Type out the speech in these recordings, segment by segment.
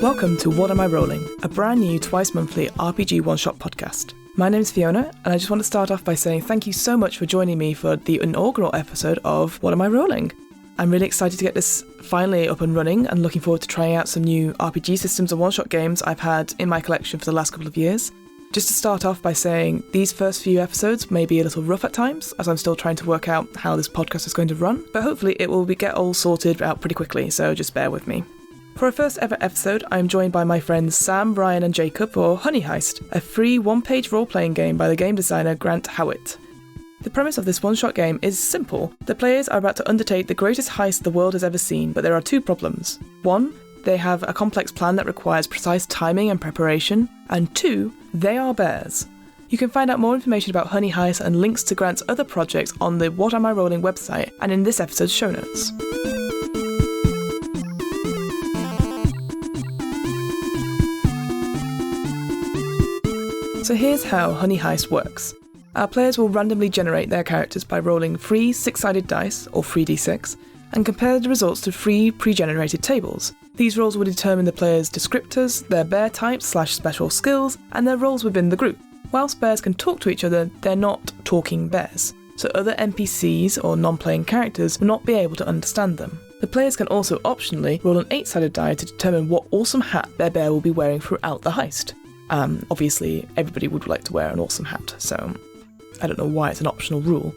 Welcome to What Am I Rolling, a brand new twice-monthly RPG one-shot podcast. My name's Fiona, and I just want to start off by saying thank you so much for joining me for the inaugural episode of What Am I Rolling? I'm really excited to get this finally up and running and looking forward to trying out some new RPG systems and one-shot games I've had in my collection for the last couple of years. Just to start off by saying these first few episodes may be a little rough at times, as I'm still trying to work out how this podcast is going to run, but hopefully it will get all sorted out pretty quickly, so just bear with me. For our first ever episode, I'm joined by my friends Sam, Ryan and Jacob for Heist, a free one-page role-playing game by the game designer Grant Howat. The premise of this one-shot game is simple. The players are about to undertake the greatest heist the world has ever seen, but there are two problems. One, they have a complex plan that requires precise timing and preparation, and two, they are bears. You can find out more information about Heist and links to Grant's other projects on the What Am I Rolling website and in this episode's show notes. So here's how Heist works. Our players will randomly generate their characters by rolling 3 6-sided dice, or 3d6, and compare the results to 3 pre-generated tables. These rolls will determine the players' descriptors, their bear types/special skills, and their roles within the group. Whilst bears can talk to each other, they're not talking bears, so other NPCs or non-playing characters will not be able to understand them. The players can also optionally roll an 8-sided die to determine what awesome hat their bear will be wearing throughout the heist. Obviously, everybody would like to wear an awesome hat, so I don't know why it's an optional rule.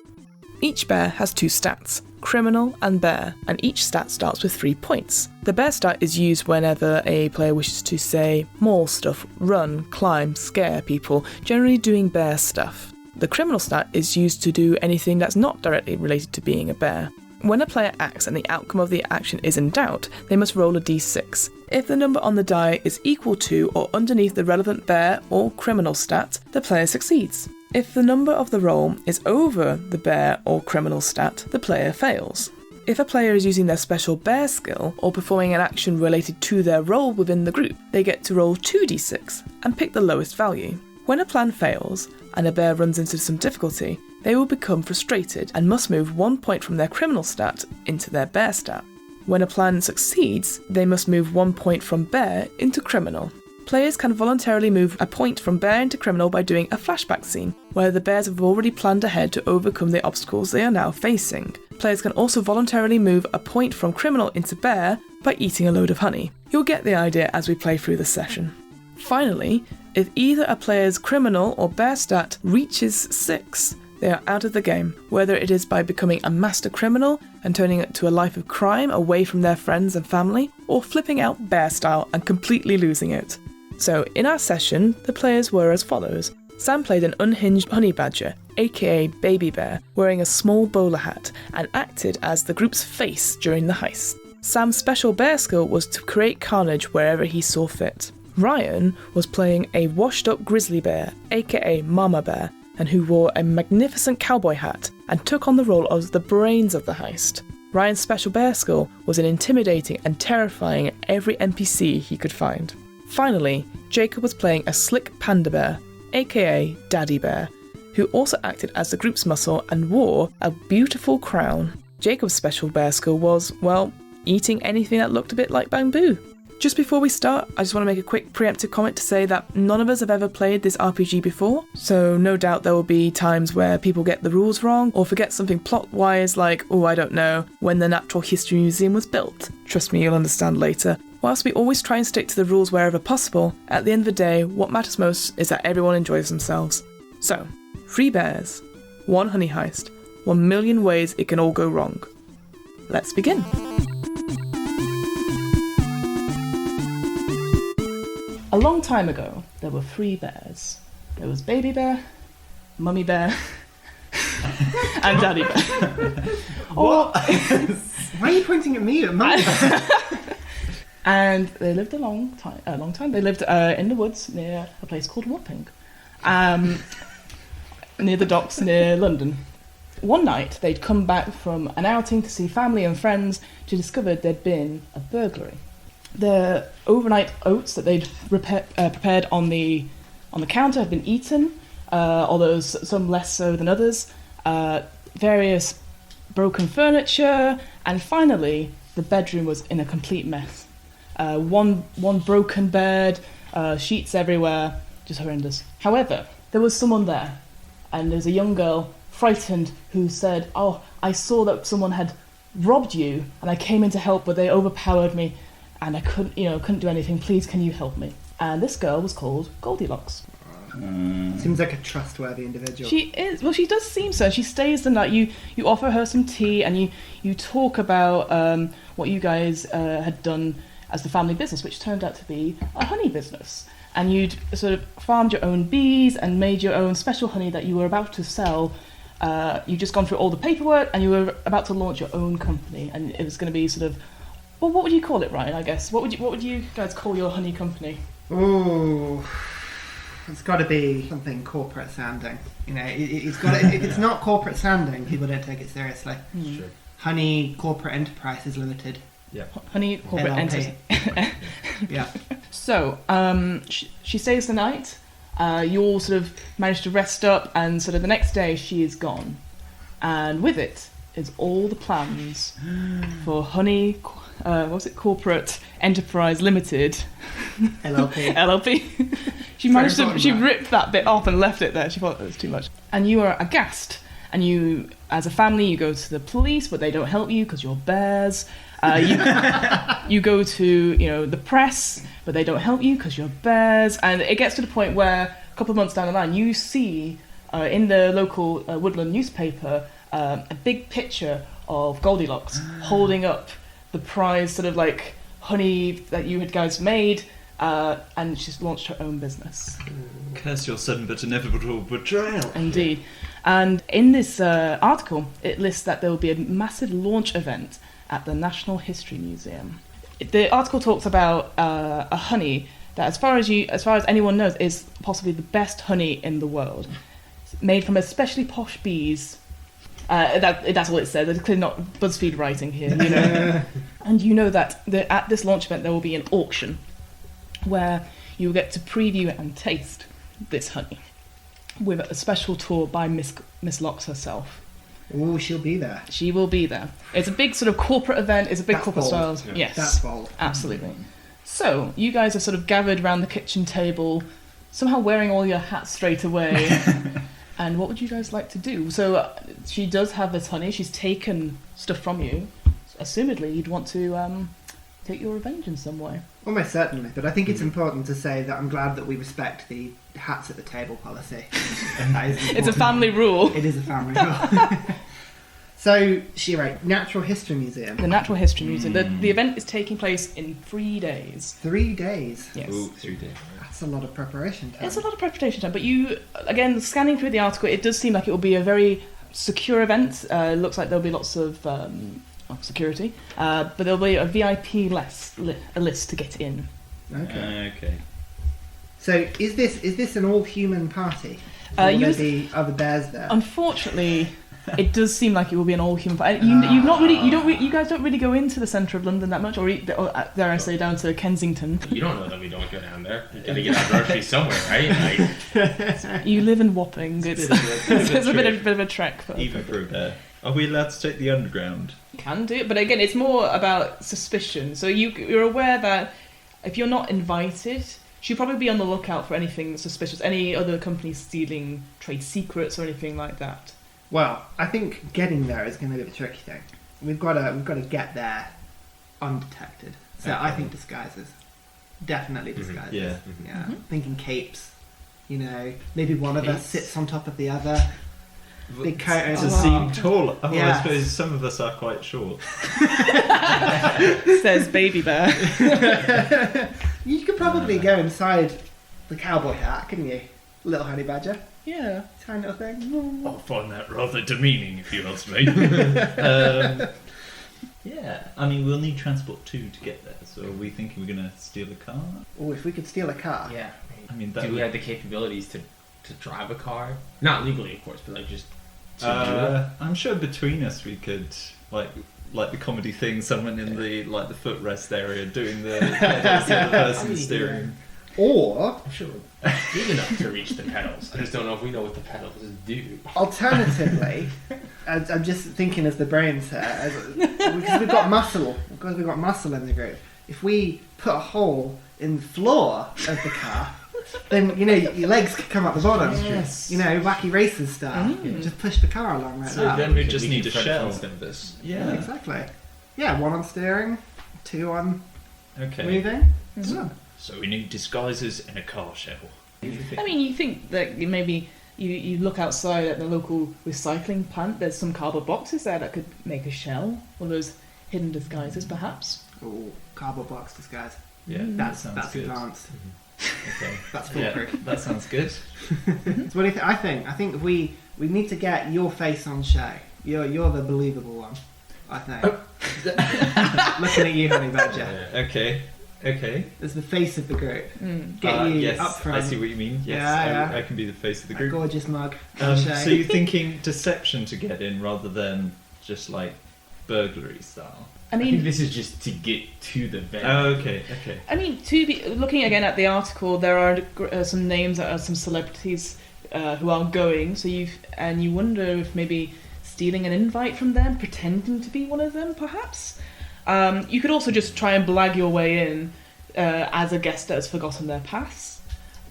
Each bear has 2 stats, criminal and bear, and each stat starts with 3 points. The bear stat is used whenever a player wishes to say maul stuff, run, climb, scare people, generally doing bear stuff. The criminal stat is used to do anything that's not directly related to being a bear. When a player acts and the outcome of the action is in doubt, they must roll a d6. If the number on the die is equal to or underneath the relevant bear or criminal stat, the player succeeds. If the number of the roll is over the bear or criminal stat, the player fails. If a player is using their special bear skill or performing an action related to their role within the group, they get to roll 2d6 and pick the lowest value. When a plan fails and a bear runs into some difficulty, they will become frustrated and must move 1 point from their criminal stat into their bear stat. When a plan succeeds, they must move 1 point from bear into criminal. Players can voluntarily move a point from bear into criminal by doing a flashback scene, where the bears have already planned ahead to overcome the obstacles they are now facing. Players can also voluntarily move a point from criminal into bear by eating a load of honey. You'll get the idea as we play through the session. Finally, if either a player's criminal or bear stat reaches 6, they are out of the game, whether it is by becoming a master criminal and turning it to a life of crime away from their friends and family, or flipping out bear style and completely losing it. So, in our session, the players were as follows. Sam played an unhinged honey badger, aka Baby Bear, wearing a small bowler hat, and acted as the group's face during the heist. Sam's special bear skill was to create carnage wherever he saw fit. Ryan was playing a washed-up grizzly bear, aka Mama Bear, and who wore a magnificent cowboy hat and took on the role of the brains of the heist. Ryan's special bear skill was in intimidating and terrifying every NPC he could find. Finally, Jacob was playing a slick panda bear, aka Daddy Bear, who also acted as the group's muscle and wore a beautiful crown. Jacob's special bear skill was, well, eating anything that looked a bit like bamboo. Just before we start, I just want to make a quick preemptive comment to say that none of us have ever played this RPG before, so no doubt there will be times where people get the rules wrong or forget something plot-wise like, I don't know, when the Natural History Museum was built. Trust me, you'll understand later. Whilst we always try and stick to the rules wherever possible, at the end of the day, what matters most is that everyone enjoys themselves. So, 3 bears, 1 honey heist, 1 million ways it can all go wrong. Let's begin. A long time ago, there were 3 bears. There was Baby Bear, Mummy Bear, and Daddy Bear. What? Why are you pointing at me? At Mummy Bear? And they lived a long time. They lived in the woods near a place called Wapping, near the docks near London. One night, they'd come back from an outing to see family and friends to discover there'd been a burglary. The overnight oats that they'd prepared on the counter had been eaten, although some less so than others. Various broken furniture, and finally, the bedroom was in a complete mess. One broken bed, sheets everywhere, just horrendous. However, there was someone there, and there's a young girl, frightened, who said, "Oh, I saw that someone had robbed you, and I came in to help, but they overpowered me, and I couldn't do anything. Please, can you help me?" And this girl was called Goldilocks. Seems like a trustworthy individual. She is. Well, she does seem so. She stays the night. You offer her some tea, and you talk about what you guys had done as the family business, which turned out to be a honey business. And you'd sort of farmed your own bees and made your own special honey that you were about to sell. You'd just gone through all the paperwork, and you were about to launch your own company, and it was going to be sort of, well, what would you call it, Ryan? I guess what would you guys call your honey company? Ooh. It's got to be something corporate sounding. It's got. If it's not corporate sounding, people don't take it seriously. Sure. Honey Corporate Enterprises Limited. Yeah. Honey Corporate LLP. Entity. Yeah. So she stays the night. You all sort of manage to rest up, and sort of the next day she is gone, and with it is all the plans for Honey. What's it? Corporate Enterprise Limited. LLP. LLP. She ripped that bit off and left it there. She thought it was too much. And you are aghast. And you, as a family, you go to the police, but they don't help you because you're bears. You go to the press, but they don't help you because you're bears. And it gets to the point where a couple of months down the line, you see in the local Woodland newspaper a big picture of Goldilocks holding up the prize sort of like honey that you had guys made, and she's launched her own business. Curse your sudden but inevitable betrayal. Indeed. And in this article, it lists that there will be a massive launch event at the National History Museum. The article talks about a honey that, as far as anyone knows, is possibly the best honey in the world. It's made from especially posh bees. That's all it says. It's clearly not BuzzFeed writing here, And you know that at this launch event there will be an auction where you will get to preview and taste this honey with a special tour by Miss Locks herself. Oh, she'll be there. She will be there. It's a big sort of corporate event. It's a big That's corporate bold. style. Yeah. Yes, That's bold. absolutely. So you guys are sort of gathered around the kitchen table, somehow wearing all your hats straight away. And what would you guys like to do? So she does have this honey. She's taken stuff from you. Assumedly, you'd want to take your revenge in some way. Almost certainly, but I think it's important to say that I'm glad that we respect the hats at the table policy. That is important. It's a family rule. It is a family rule. So, she wrote, Natural History Museum. The Natural History Museum. The event is taking place in 3 days. 3 days? Yes. Ooh, 3 days. That's a lot of preparation time. It's a lot of preparation time, but you, again, scanning through the article, it does seem like it will be a very secure event. It looks like there'll be lots of security, but there'll be a VIP list to get in. Okay. So, is this an all-human party? Or will there be other bears there? Unfortunately, it does seem like it will be an all-human party. You guys don't really go into the centre of London that much, or dare I say, down to Kensington. You don't know that we don't go down there. You gotta get our groceries somewhere, right? You live in Wapping. It's a bit of a trek. Even for a bear. Are we allowed to take the underground? You can do it, but again, it's more about suspicion. So you're aware that if you're not invited, she'll probably be on the lookout for anything suspicious, any other companies stealing trade secrets or anything like that. Well, I think getting there is going to be the tricky thing. We've got to get there undetected. So I think disguises, definitely disguises. Yeah. Mm-hmm. Thinking capes. Maybe one of us sits on top of the other. Big coat To over. seem taller. Oh, Yeah. I suppose some of us are quite short. Says Baby Bear. You could probably go inside the cowboy hat, couldn't you? Little honey badger. Yeah. Tiny little thing. I find that rather demeaning, if you ask me. Yeah, I mean, we'll need transport too to get there, so are we thinking we're going to steal a car? Oh, if we could steal a car. Yeah. I mean, that Do we would- have the capabilities to drive a car? Not legally, of course, but like just to do it? I'm sure between us we could, like the comedy thing, someone in the footrest area doing the other person steering. Or, I'm sure we're big enough to reach the pedals. I just don't know if we know what the pedals do. alternatively, I'm just thinking as the brains here, because we've got muscle in the group. If we put a hole in the floor of the car, then your legs can come up the bottom. Yes. Wacky races style. Just push the car along like So that. then we just need a Fred shell. Flintstone this. Yeah. Exactly. Yeah, 1 on steering, 2 on Okay. moving. Mhm. So we need disguises in a car shell. I mean, you think that you look outside at the local recycling plant, there's some cardboard boxes there that could make a shell. One of those hidden disguises, perhaps. Oh, cardboard box disguise. Yeah, That's sounds good. advanced. Okay. That's Yeah, foolproof. that sounds good. So what do you think? I think we need to get your face on show. You're the believable one. I think. Looking at you, Honey Badger. Okay. As the face of the group. Mm. Get you yes, up front. I see what you mean. Yes, Yeah. I can be the face of the A group. gorgeous mug. on show. So you're thinking deception to get in rather than just like burglary style? I I think mean, this is just to get to the venue. Oh, okay. looking again at the article, there are some names that are some celebrities who are going. So you wonder if maybe stealing an invite from them, pretending to be one of them, perhaps. You could also just try and blag your way in as a guest that has forgotten their pass.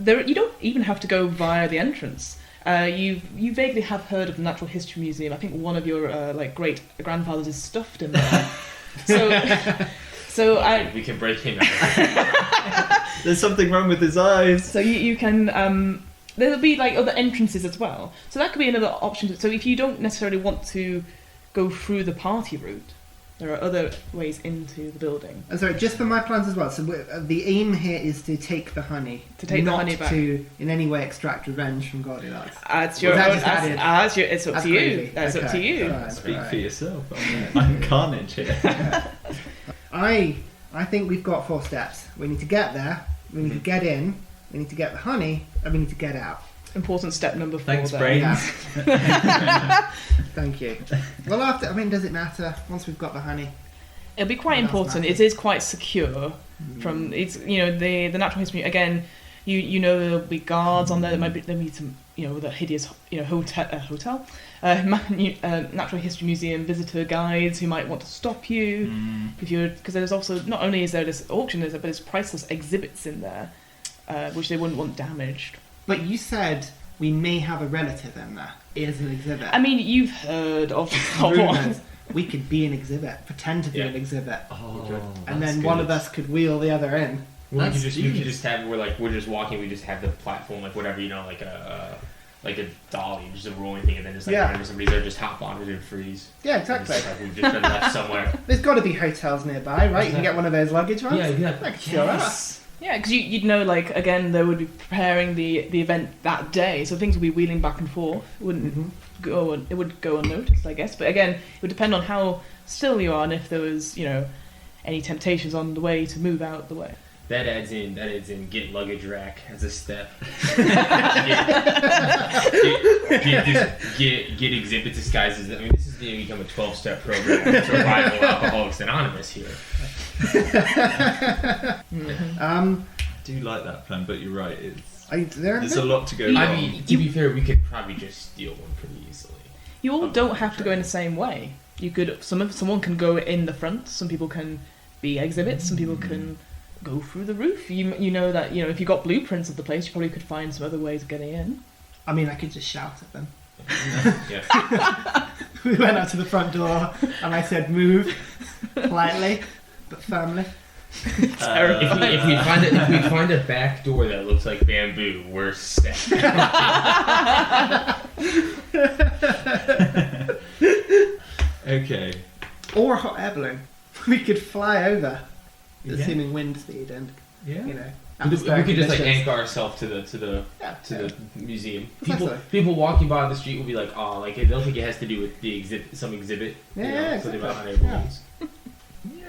You don't even have to go via the entrance. You vaguely have heard of the Natural History Museum. I think one of your great grandfathers is stuffed in there. So we can break him out. There's something wrong with his eyes. So you can there'll be like other entrances as well. So that could be another option. So if you don't necessarily want to go through the party route, there are other ways into the building. Sorry, just for my plans as well. So the aim here is to take the honey, The honey back. not to in any way extract revenge from Goldilocks. It's your Was that own. just added? It's up That's to you. crazy. That's up to Okay. you. Alright, Speak alright. for yourself. I'm carnage here. I think we've got 4 steps. We need to get there. We need to get in. We need to get the honey, and we need to get out. Important step number 4. Thanks, there. brains. Thank you. Well, does it matter once we've got the honey? It'll be quite What else important. matters? It is quite secure. From it's the natural history again. There'll be guards on there. There'll be some the hideous hotel. Natural History Museum visitor guides who might want to stop you because there's also not only is there this auction, but there's priceless exhibits in there, which they wouldn't want damaged. But you said we may have a relative in there. As an exhibit. I mean, you've heard of Rumours. We could be an exhibit, pretend to be Yeah. an exhibit, Oh, and then one of us could wheel the other in. Well, That's you deep. could just have we're just walking. We just have the platform like whatever like a dolly, just a rolling thing, and then just like Yeah. whenever somebody's there, just hop on it and freeze. Yeah, And exactly. it's like we've just been left somewhere. There's got to be hotels nearby, right? You can get one of those luggage ones. Yeah, exactly. I could show that. Yeah, because you'd know, like, again, they would be preparing the event that day, so things would be wheeling back and forth. It would go unnoticed, I guess. But again, it would depend on how still you are and if there was, any temptations on the way to move out the way. That adds in get luggage rack as a step. get exhibit disguises. I mean, this is going to become a 12-step program to rival Alcoholics Anonymous here. I do like that plan, but you're right. There's a lot to go I wrong. mean, to be fair, we could probably just steal one pretty easily. You all don't have to go in the same way. You could someone can go in the front. Some people can be exhibits. Some people can go through the roof. You know that if you got blueprints of the place, you probably could find some other ways of getting in. I mean, I could just shout at them. Yeah. We went up to the front door and I said, "Move," politely but firmly. If we find a back door that looks like bamboo, we're set. Okay. Or a hot air balloon. We could fly over, Yeah. assuming wind speed and Yeah. We atmospheric could just like conditions. anchor ourselves to the Yeah. museum. Exactly. People walking by the street will be like, oh, like I don't think it has to do with the exhibit, some exhibit. Yeah, something about hot air exactly. balloons.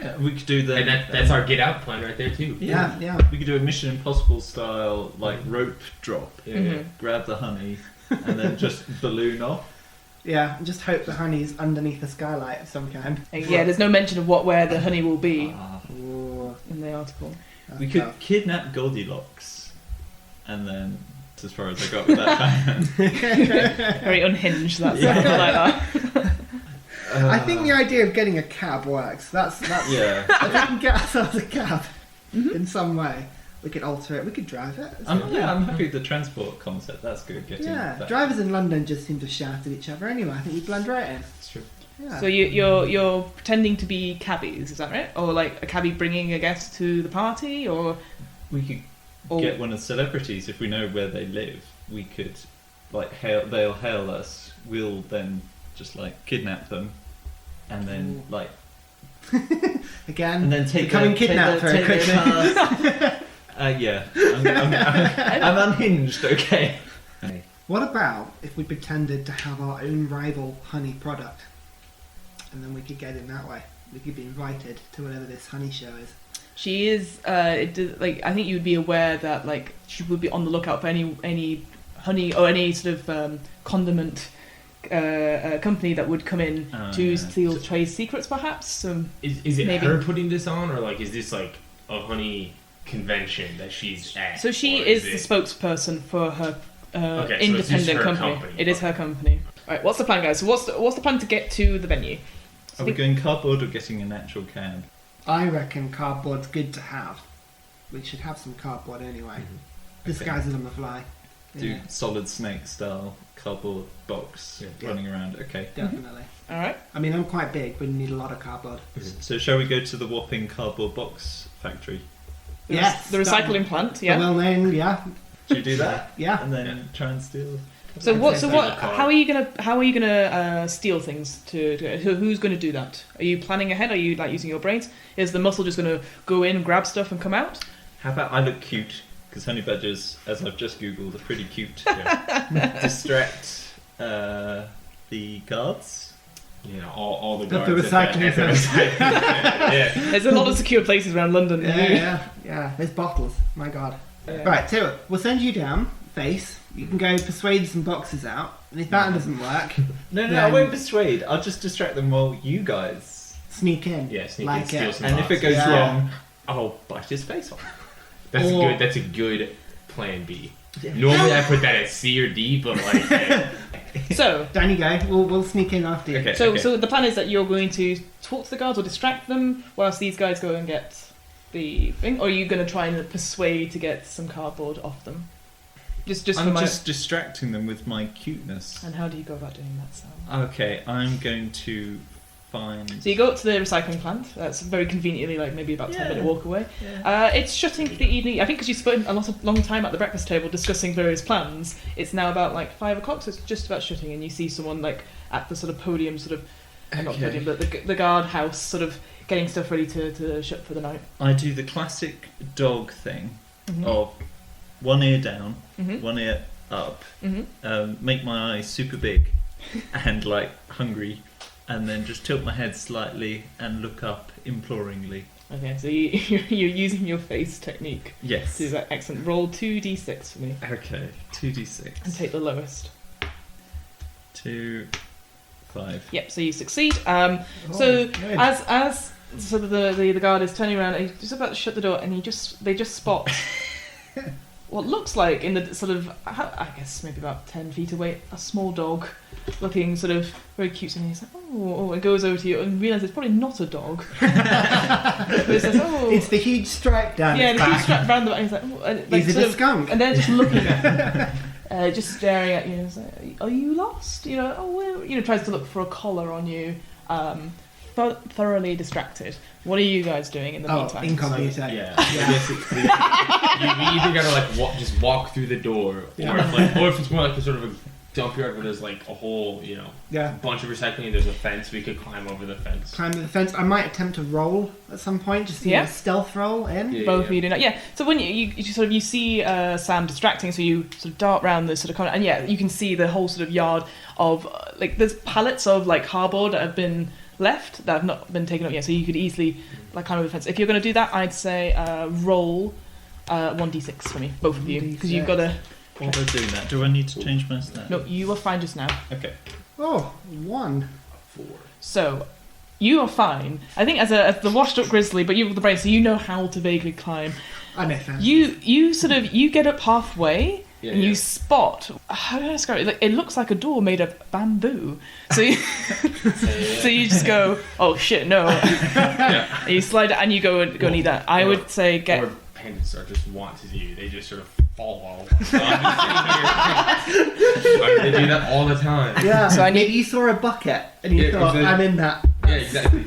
Yeah, we could do that. And that's our get out plan right there too. Yeah. We could do a Mission Impossible style, like rope drop. Yeah, Mhm. Grab the honey, and then just balloon off. Yeah, and just hope the honey's underneath a skylight of some kind. And yeah, there's no mention of where the honey will be Ah. Ooh. in the article. We could kidnap Goldilocks, and then as far as I got with that plan. Very unhinged. That's Yeah. like that. I think the idea of getting a cab works. That's Yeah. if we can get ourselves a cab in some way, we could alter it. We could drive it. I'm happy with the transport concept. That's good. Getting that. Drivers in London just seem to shout at each other anyway. I think we blend right in. That's true. Yeah. So you're pretending to be cabbies, is that right? Or like a cabbie bringing a guest to the party, or We could get one of the celebrities if we know where they live. We could they'll hail us. We'll then just like kidnap them, and then like Again, and then take becoming kidnapped very quickly. Yeah, I'm unhinged. Okay. What about if we pretended to have our own rival honey product, and then we could get in that way? We could be invited to whatever this honey show is. she is? I think you would be aware that like she would be on the lookout for any honey or any sort of condiment company that would come in to steal trade secrets, perhaps. So Is it maybe. her putting this on, or like is this like a honey convention that she's at? So she or is it- the spokesperson for her Okay, so it's just independent her company. company. It is her company. All right, what's the plan, guys? So what's the plan to get to the venue? Are we going cardboard or getting an actual cab? I reckon cardboard's good to have. We should have some cardboard anyway. Disguise it on the fly. Do Yeah, Solid Snake style cardboard box running around. Okay. definitely. All right. I mean, I'm quite big. We need a lot of cardboard. So shall we go to the Wapping cardboard box factory? Yes, The recycling plant. Yeah. Well known, yeah. Should we do that? Yeah. And then try and steal. So what? So Steal what? the car. How are you gonna steal things? Who's going to do that? Are you planning ahead? Are you like using your brains? Is the muscle just going to go in, grab stuff, and come out? How about I look cute? Because honey badgers, as I've just googled, are pretty cute. Distract the guards. You know, all the At guards the recycling at the recycling center. Yeah. There's a lot of secure places around London. Yeah. There's bottles. My God. Yeah. Right, so we'll send you down, face. You can go persuade some boxes out. And if that doesn't work, No, I Then- won't persuade. I'll just distract them while you guys. sneak in. Yeah, sneak Like in, steal it. some And if it boxes. goes Yeah. wrong, I'll bite his face off. That's a good plan B. Normally I put that at C or D, but like So. Down you go. We'll sneak in after you. Okay. So the plan is that you're going to talk to the guards or distract them whilst these guys go and get the thing, or are you going to try and persuade to get some cardboard off them? Just for I'm my. just distracting them with my cuteness. And how do you go about doing that, Sam? Okay, I'm going to find. So you go up to the recycling plant. That's very conveniently, like maybe about 10-minute Yeah. walk away. It's shutting for the evening. I think because you spent a long time at the breakfast table discussing various plans. It's now about like 5 o'clock, so it's just about shutting, and you see someone like at the sort of podium, not Okay. podium, but the guard house, sort of getting stuff ready to shut for the night. I do the classic dog thing Mhm. of one ear down, Mhm. one ear up, Mhm. make my eyes super big and like hungry, and then just tilt my head slightly and look up imploringly. Okay, so you're using your face technique Yes. to do that. Excellent. Roll 2d6 for me Okay, 2d6. and take the lowest. 2, 5. Yep. So you succeed. Oh, So good. as so the guard is turning around, and he's just about to shut the door, and they just spot what looks like in the sort of, I guess maybe about 10 feet away, a small dog looking sort of very cute, and he's like, oh, and goes over to you and realises it's probably not a dog. But he says, oh, It's the huge stripe down yeah, his and he's back. strapped round the back, and he's like, oh, and, like Is it sort a of, skunk? and they're just looking at you, just staring at you, and it's like, are you lost? You know, tries to look for a collar on you, thoroughly distracted. What are you guys doing in the meantime? Incognito. yeah. Yeah. Basically, you either gotta like just walk through the door, Yeah. or if it's more like a sort of a dump yard where there's like a whole, Yeah. bunch of recycling and there's a fence, we could climb over the fence. Climb the fence. I might attempt to roll at some point, just do Yeah. a stealth roll in. Yeah. Both of you do that. Yeah. So when you see Sam distracting, so you sort of dart round the sort of corner, and yeah, you can see the whole sort of yard of like there's pallets of like cardboard that have been left that have not been taken up yet. So you could easily like climb over the fence. If you're going to do that, I'd say roll 1d6 for me, both of you, because you've got to. While they're doing that, do I need to change my stat? No, you are fine just now. Okay. Oh, 1. 4. So You are fine. I think as the washed up grizzly, but you have the brain, so you know how to vaguely climb. I know. Fans. You get up halfway Yeah, and yeah. you spot. How do I describe it? It looks like a door made of bamboo. So you, so you just go, oh shit, no. Yeah. And you slide it and you go and eat that. I would say get. Or pandas are just want to do. They just sort of fall. So I'm just sitting here. They do that all the time. Yeah. So I need- Maybe you saw a bucket and you Yeah, thought, exactly. I'm in that. Yeah, exactly.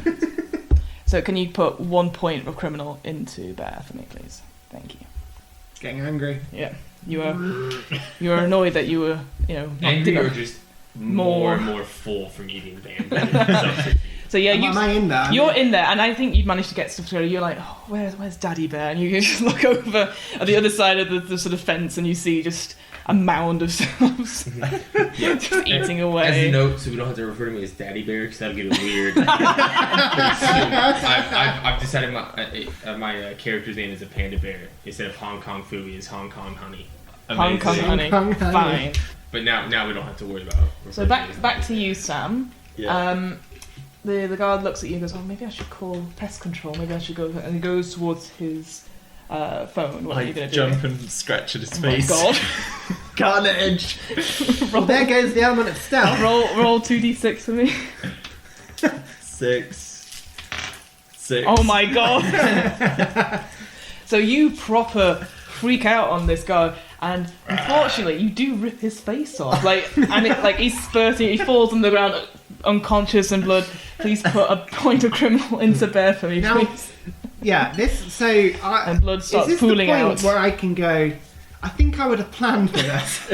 So can you put 1 point of criminal into bear for me, please? Thank you. Getting angry. Yeah, you are annoyed that you were, not Angry or didn't- just More. more and more full from eating bamboo. So yeah, Am I in there? you're in there, and I think you've managed to get stuff together. You're like, oh, where's Daddy Bear? And you just look over at the other side of the sort of fence, and you see just a mound of stuff Yeah. just eating As away. a note, so we don't have to refer to me as Daddy Bear because that'll get weird. I've decided my character's name is a panda bear instead of Hong Kong Fooey is Hong Kong Honey. Hong Kong Amazing. honey. Hong Kong honey. Fine. But now we don't have to worry about. So referring me as back Daddy to Bear. you, Sam. Yeah. The guard looks at you and goes, oh, maybe I should call pest control. Maybe I should go. And he goes towards his phone. What are you I going to jump do? and scratch at his Oh my face. god. Carnage. Well, there goes the element of stealth. roll 2d6 for me. 6. Oh my god. So you proper freak out on this guy, and unfortunately you do rip his face off. He's spurting, he falls on the ground unconscious and blood. Please put a point of criminal into bear for me, Now- please. Yeah, And blood is starts this pooling the point out. where I can go, I think I would have planned for this.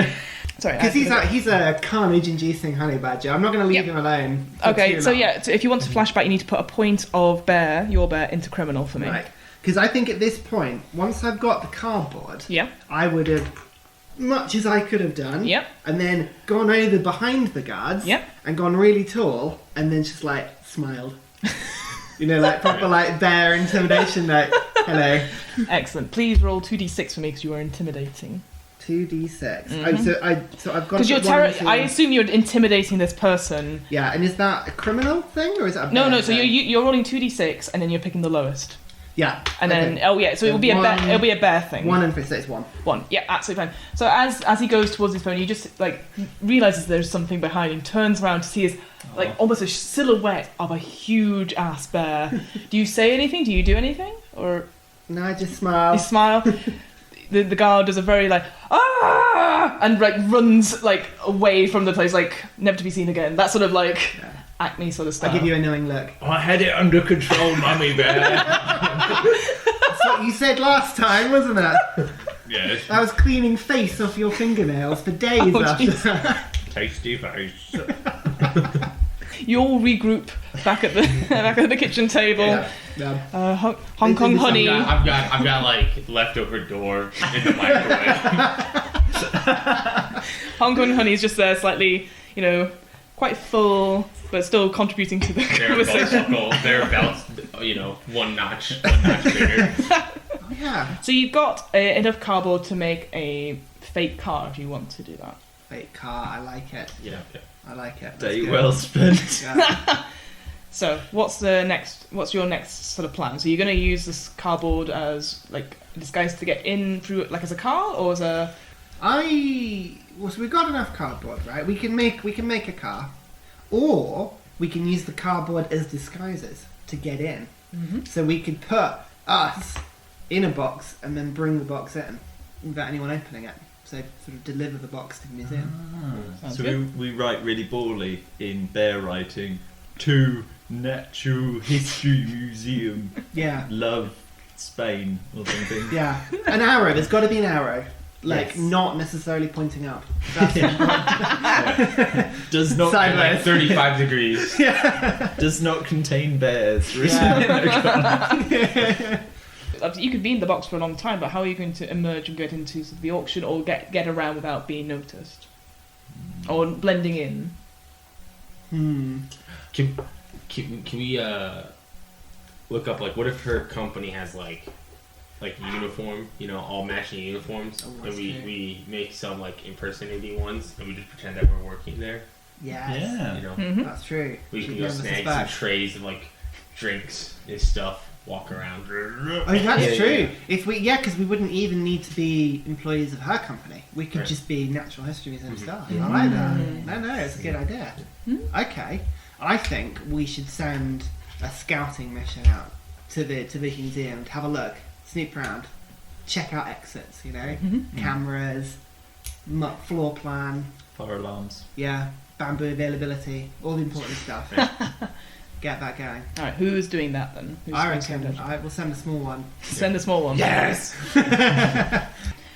Sorry, Because he's a carnage-inducing honey badger. I'm not going to leave Yep. him alone. for okay. too So long. yeah, so if you want to flashback, you need to put a point of your bear, into criminal for me. Right. Because I think at this point, once I've got the cardboard, Yeah. I would have, much as I could have done, Yep. and then gone over behind the guards, Yep. and gone really tall, and then just like smiled. Like proper like bear intimidation, like hello. Excellent. Please roll 2d6 for me because you are intimidating. 2d6. Mhm. So I've got. Because you're to put one, two- I assume you're intimidating this person. Yeah, and is that a criminal thing or is that a No, bear no. So thing? you're rolling 2d6 and then you're picking the lowest. Yeah. And okay. then so it will be One- it'll be a bear thing. 1 and 3, so it's 1. One. Yeah, absolutely fine. So as he goes towards his phone, you just realizes there's something behind him. Turns around to see his almost a silhouette of a huge ass bear. Do you say anything? Do you do anything? Or No, I just smile. you smile? The guard does a very ah, and runs away from the place, never to be seen again. That sort of Acme sort of I style. give you a knowing look. I had it under control, mummy bear. That's what you said last time, wasn't it? Yes. I was cleaning face off your fingernails for days Oh, after jeez. that. Tasty face. You all regroup back at the kitchen table. Yeah. Hong Kong This is honey. I've got leftover door in the microwave. Hong Kong honey is just there, slightly, quite full, but still contributing to the conversation. They're about, one notch bigger. Oh, yeah. So you've got enough cardboard to make a fake car if you want to do that. Fake car, I like it. Yeah. I like it. Day Let's go. well spent. Yeah. So what's your next sort of plan? So you're going to use this cardboard as a disguise to get in through as a car, or as a... So we've got enough cardboard, right? We can make a car, or we can use the cardboard as disguises to get in. Mm-hmm. So we could put us in a box and then bring the box in without anyone opening it. So sort of deliver the box to the museum. Sounds So good. we write really bawly in bear writing to Natural History Museum, Yeah, love Spain or something. yeah. An arrow. There's got to be an arrow. Yes. Not necessarily pointing up. That's important. Does not Sideways. 35 degrees. does not contain bears. Written Yeah. in the corner. You could be in the box for a long time, but how are you going to emerge and get into the auction or get around without being noticed? Or blending in? Can we look up what if her company has uniform, all matching uniforms, Oh, and that's good. we make some impersonating ones, and we just pretend that we're working there. Yes. You know, Mhm. That's true. we can Should go never snag some suspect. trays of like drinks and stuff, walk around. Oh, that's Yeah, true. yeah. If we, because we wouldn't even need to be employees of her company. We could Right. just be natural histories and Mhm. stuff. I like that. Mhm. No, it's a good idea. Mhm. Okay, I think we should send a scouting mission out to the museum to have a look, snoop around, check out exits. You know, Mhm. cameras, floor plan, Fire alarms. yeah, bamboo availability, all the important stuff. Get that going. All right, who's doing that then? Who's I who's reckon going to- I will send a small one. Send a small one. Yes.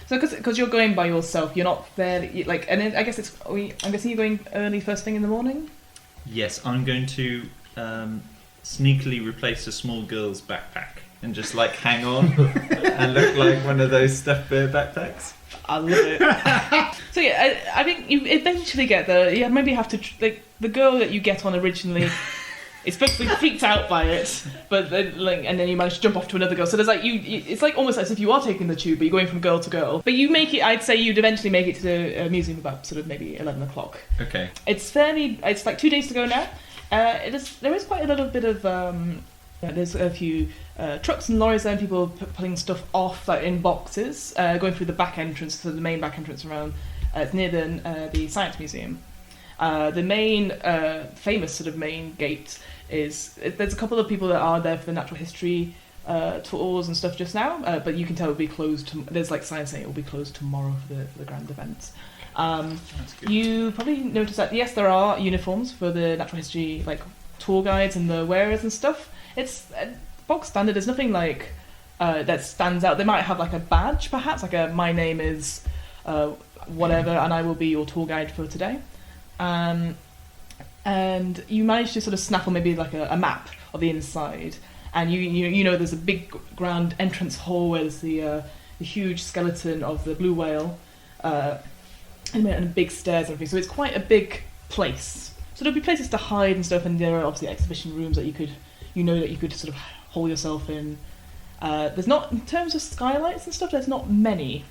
So, because you're going by yourself, you're not fairly like, and then I guess I'm guessing you're going early first thing in the morning. Yes, I'm going to sneakily replace a small girl's backpack and just like hang on and look like one of those stuffed bear backpacks. I love it. So yeah, I think you eventually get there. You maybe have to like the girl that you get on originally. It's supposed to be freaked out by it, but then, like, and then you manage to jump off to another girl. So there's like it's like almost as if you are taking the tube, but you're going from girl to girl. But you make it. I'd say you'd eventually make it to the museum about sort of maybe 11 o'clock. Okay. It's like 2 days to go now. There is quite a little bit of there's a few trucks and lorries there, and people putting stuff off like in boxes, going through the back entrance, so the main back entrance around. It's near the Science Museum. The main famous sort of main gate is there's a couple of people that are there for the natural history tours and stuff just now, but you can tell it'll be closed. There's like signs saying it will be closed tomorrow for the grand event. That's good. You probably noticed that yes, there are uniforms for the natural history like tour guides and the wearers and stuff. It's bog standard. There's nothing like that stands out. They might have like a badge, perhaps like my name is whatever, and I will be your tour guide for today. And you manage to sort of snap on maybe like a map of the inside, and you know there's a big grand entrance hall where there's the huge skeleton of the blue whale, and big stairs and everything. So it's quite a big place. So there'll be places to hide and stuff, and there are obviously exhibition rooms that you could sort of hole yourself in. There's not, in terms of skylights and stuff, there's not many.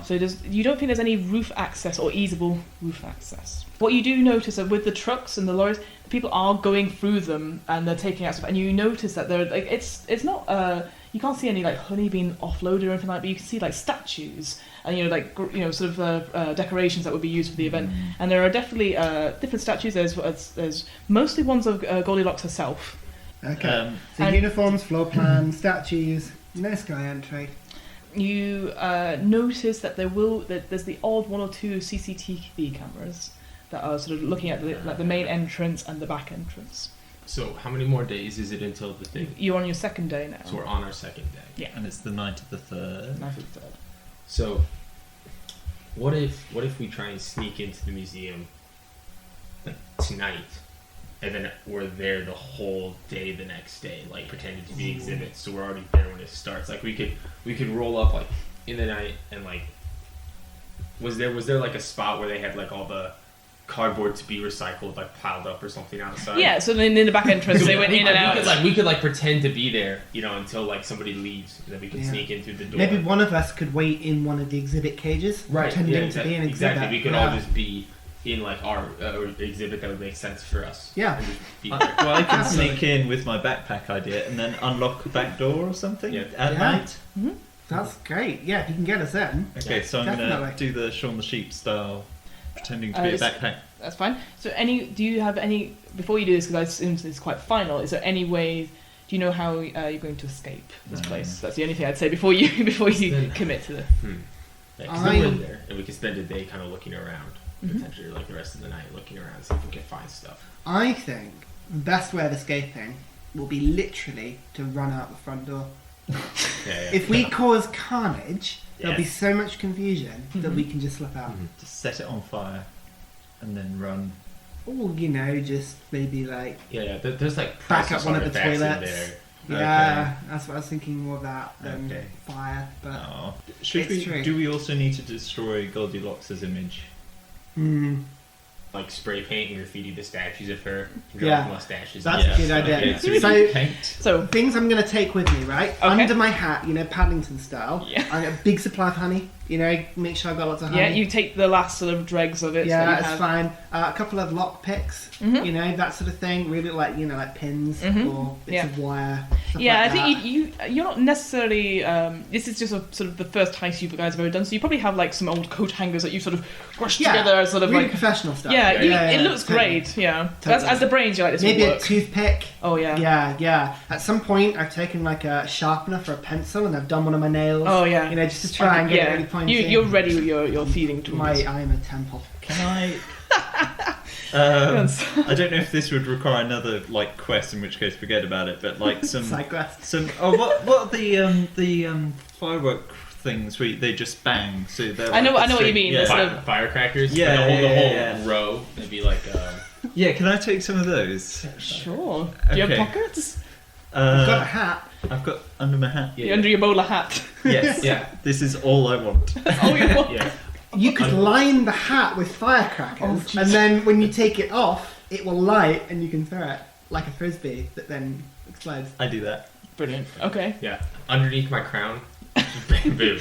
So you don't think there's any roof access or easable roof access. What you do notice is with the trucks and the lorries, people are going through them and they're taking out stuff, and you notice that they're like it's not you can't see any like honey being offloaded or anything like that, but you can see like statues and sort of decorations that would be used for the event. And there are definitely different statues. There's mostly ones of Goldilocks herself. Okay. So and- uniforms, floor plan, statues, no sky entry. You notice that there's the odd one or two CCTV cameras that are sort of looking at the main entrance and the back entrance. So how many more days is it until the thing? You're on your second day now. So we're on our second day. And it's the night of the 3rd. Nice of the third. So what if we try and sneak into the museum like tonight, and then we're there the whole day the next day, like pretending to be exhibits, so we're already there when it starts. Like we could roll up like in the night, and like was there like a spot where they had like all the cardboard to be recycled like piled up or something outside? Yeah, so then in the back entrance they went in and out. We could pretend to be there, until like somebody leaves, and then we could sneak in through the door. Maybe one of us could wait in one of the exhibit cages, pretending to be an exhibit. Exactly, we could all just be in like our exhibit that would make sense for us. Yeah. And just be there. Well, I can sneak in with my backpack idea and then unlock a back door or something at night. Mm-hmm. That's great. Yeah, if you can get us in. Okay, so I'm going to Definitely. do the Shaun the Sheep style, pretending to be a It's- backpack. That's fine. So do you have any, before you do this, because I assume this is quite final, is there any way, do you know how you're going to escape this No. place? That's the only thing I'd say before you commit to the... Yeah, 'cause then we're in there, and we could spend a day kind of looking around, Mhm. potentially like the rest of the night looking around, see if we can find stuff. I think the best way of escaping will be literally to run out the front door. Yeah. If we cause carnage, there'll be Yes. so much confusion that we can just slip out. Mhm. Just set it on fire and then run. Or, just maybe like Yeah, there's like back process up one of the artifacts in toilets. there. Yeah, that's what I was thinking more of that than Okay. fire. But Should It's true. do we also need to destroy Goldilocks' image? like spray paint and graffiti the statues of her. Draw Yeah. mustaches. That's a good Okay, idea. so we So- need paint. So, Things I'm going to take with me, right? Okay. Under my hat, Paddington style. Yeah. I got a big supply of honey. Make sure I've got lots of honey. yeah, you take the last sort of dregs of it. Yeah, that you that's have. fine. A couple of lock picks, Mhm. that sort of thing. Really like pins Mhm. or bits Yeah. of wire. Stuff Yeah, like I think that. you're not necessarily. This is just sort of the first heist you guys have ever done, so you probably have like some old coat hangers that you sort of crushed Yeah, together, as sort of really like. professional stuff. Yeah, it looks totally. great. Yeah, Totally. as the brains, you're like this Maybe will a work. toothpick. Oh yeah. Yeah. At some point, I've taken like a sharpener for a pencil and I've done one of my nails. Oh yeah. Just to try and get it really pointy. You're ready with your feeding tools. I am a temple. Can I? Yes. I don't know if this would require another like quest, in which case forget about it. But like some Side quest. what are the firework things where they just bang? So they're I know like what you straight- mean, Yeah. the sort of- Firecrackers. Yeah, the whole yeah. row. It'd be like. Yeah, can I take some of those? Sure. Do you have Okay. pockets? I've got a hat. I've got under my hat. Yeah. You're under your bowler hat. Yes. Yeah. This is all I want. Oh, you want? Yeah. You could line the hat with firecrackers, Oh, jeez. and then when you take it off, it will light, and you can throw it like a frisbee that then explodes. I do that. Brilliant. Okay. Yeah. Underneath my crown, bamboo.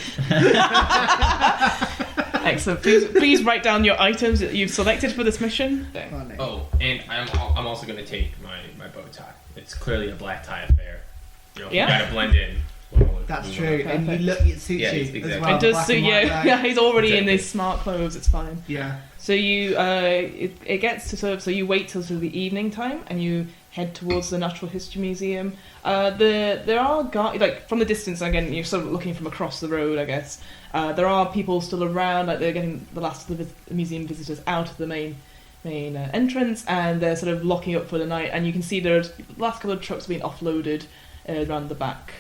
Excellent. Please write down your items that you've selected for this mission. Funny. Oh, and I'm also going to take my bow tie. It's clearly a black tie affair. Yeah. You gotta blend in. That's We true, wanna- and Perfect. it suits Yeah, you exactly. as well. It does black suit and you. white, like- Yeah, he's already in Exactly. his smart clothes. It's fine. Yeah. So you, it gets to so you wait till sort of the evening time and you head towards the Natural History Museum. There are like from the distance again. You're sort of looking from across the road, I guess. There are people still around. Like they're getting the last of the museum visitors out of the main entrance, and they're sort of locking up for the night. And you can see the last couple of trucks being offloaded around the back.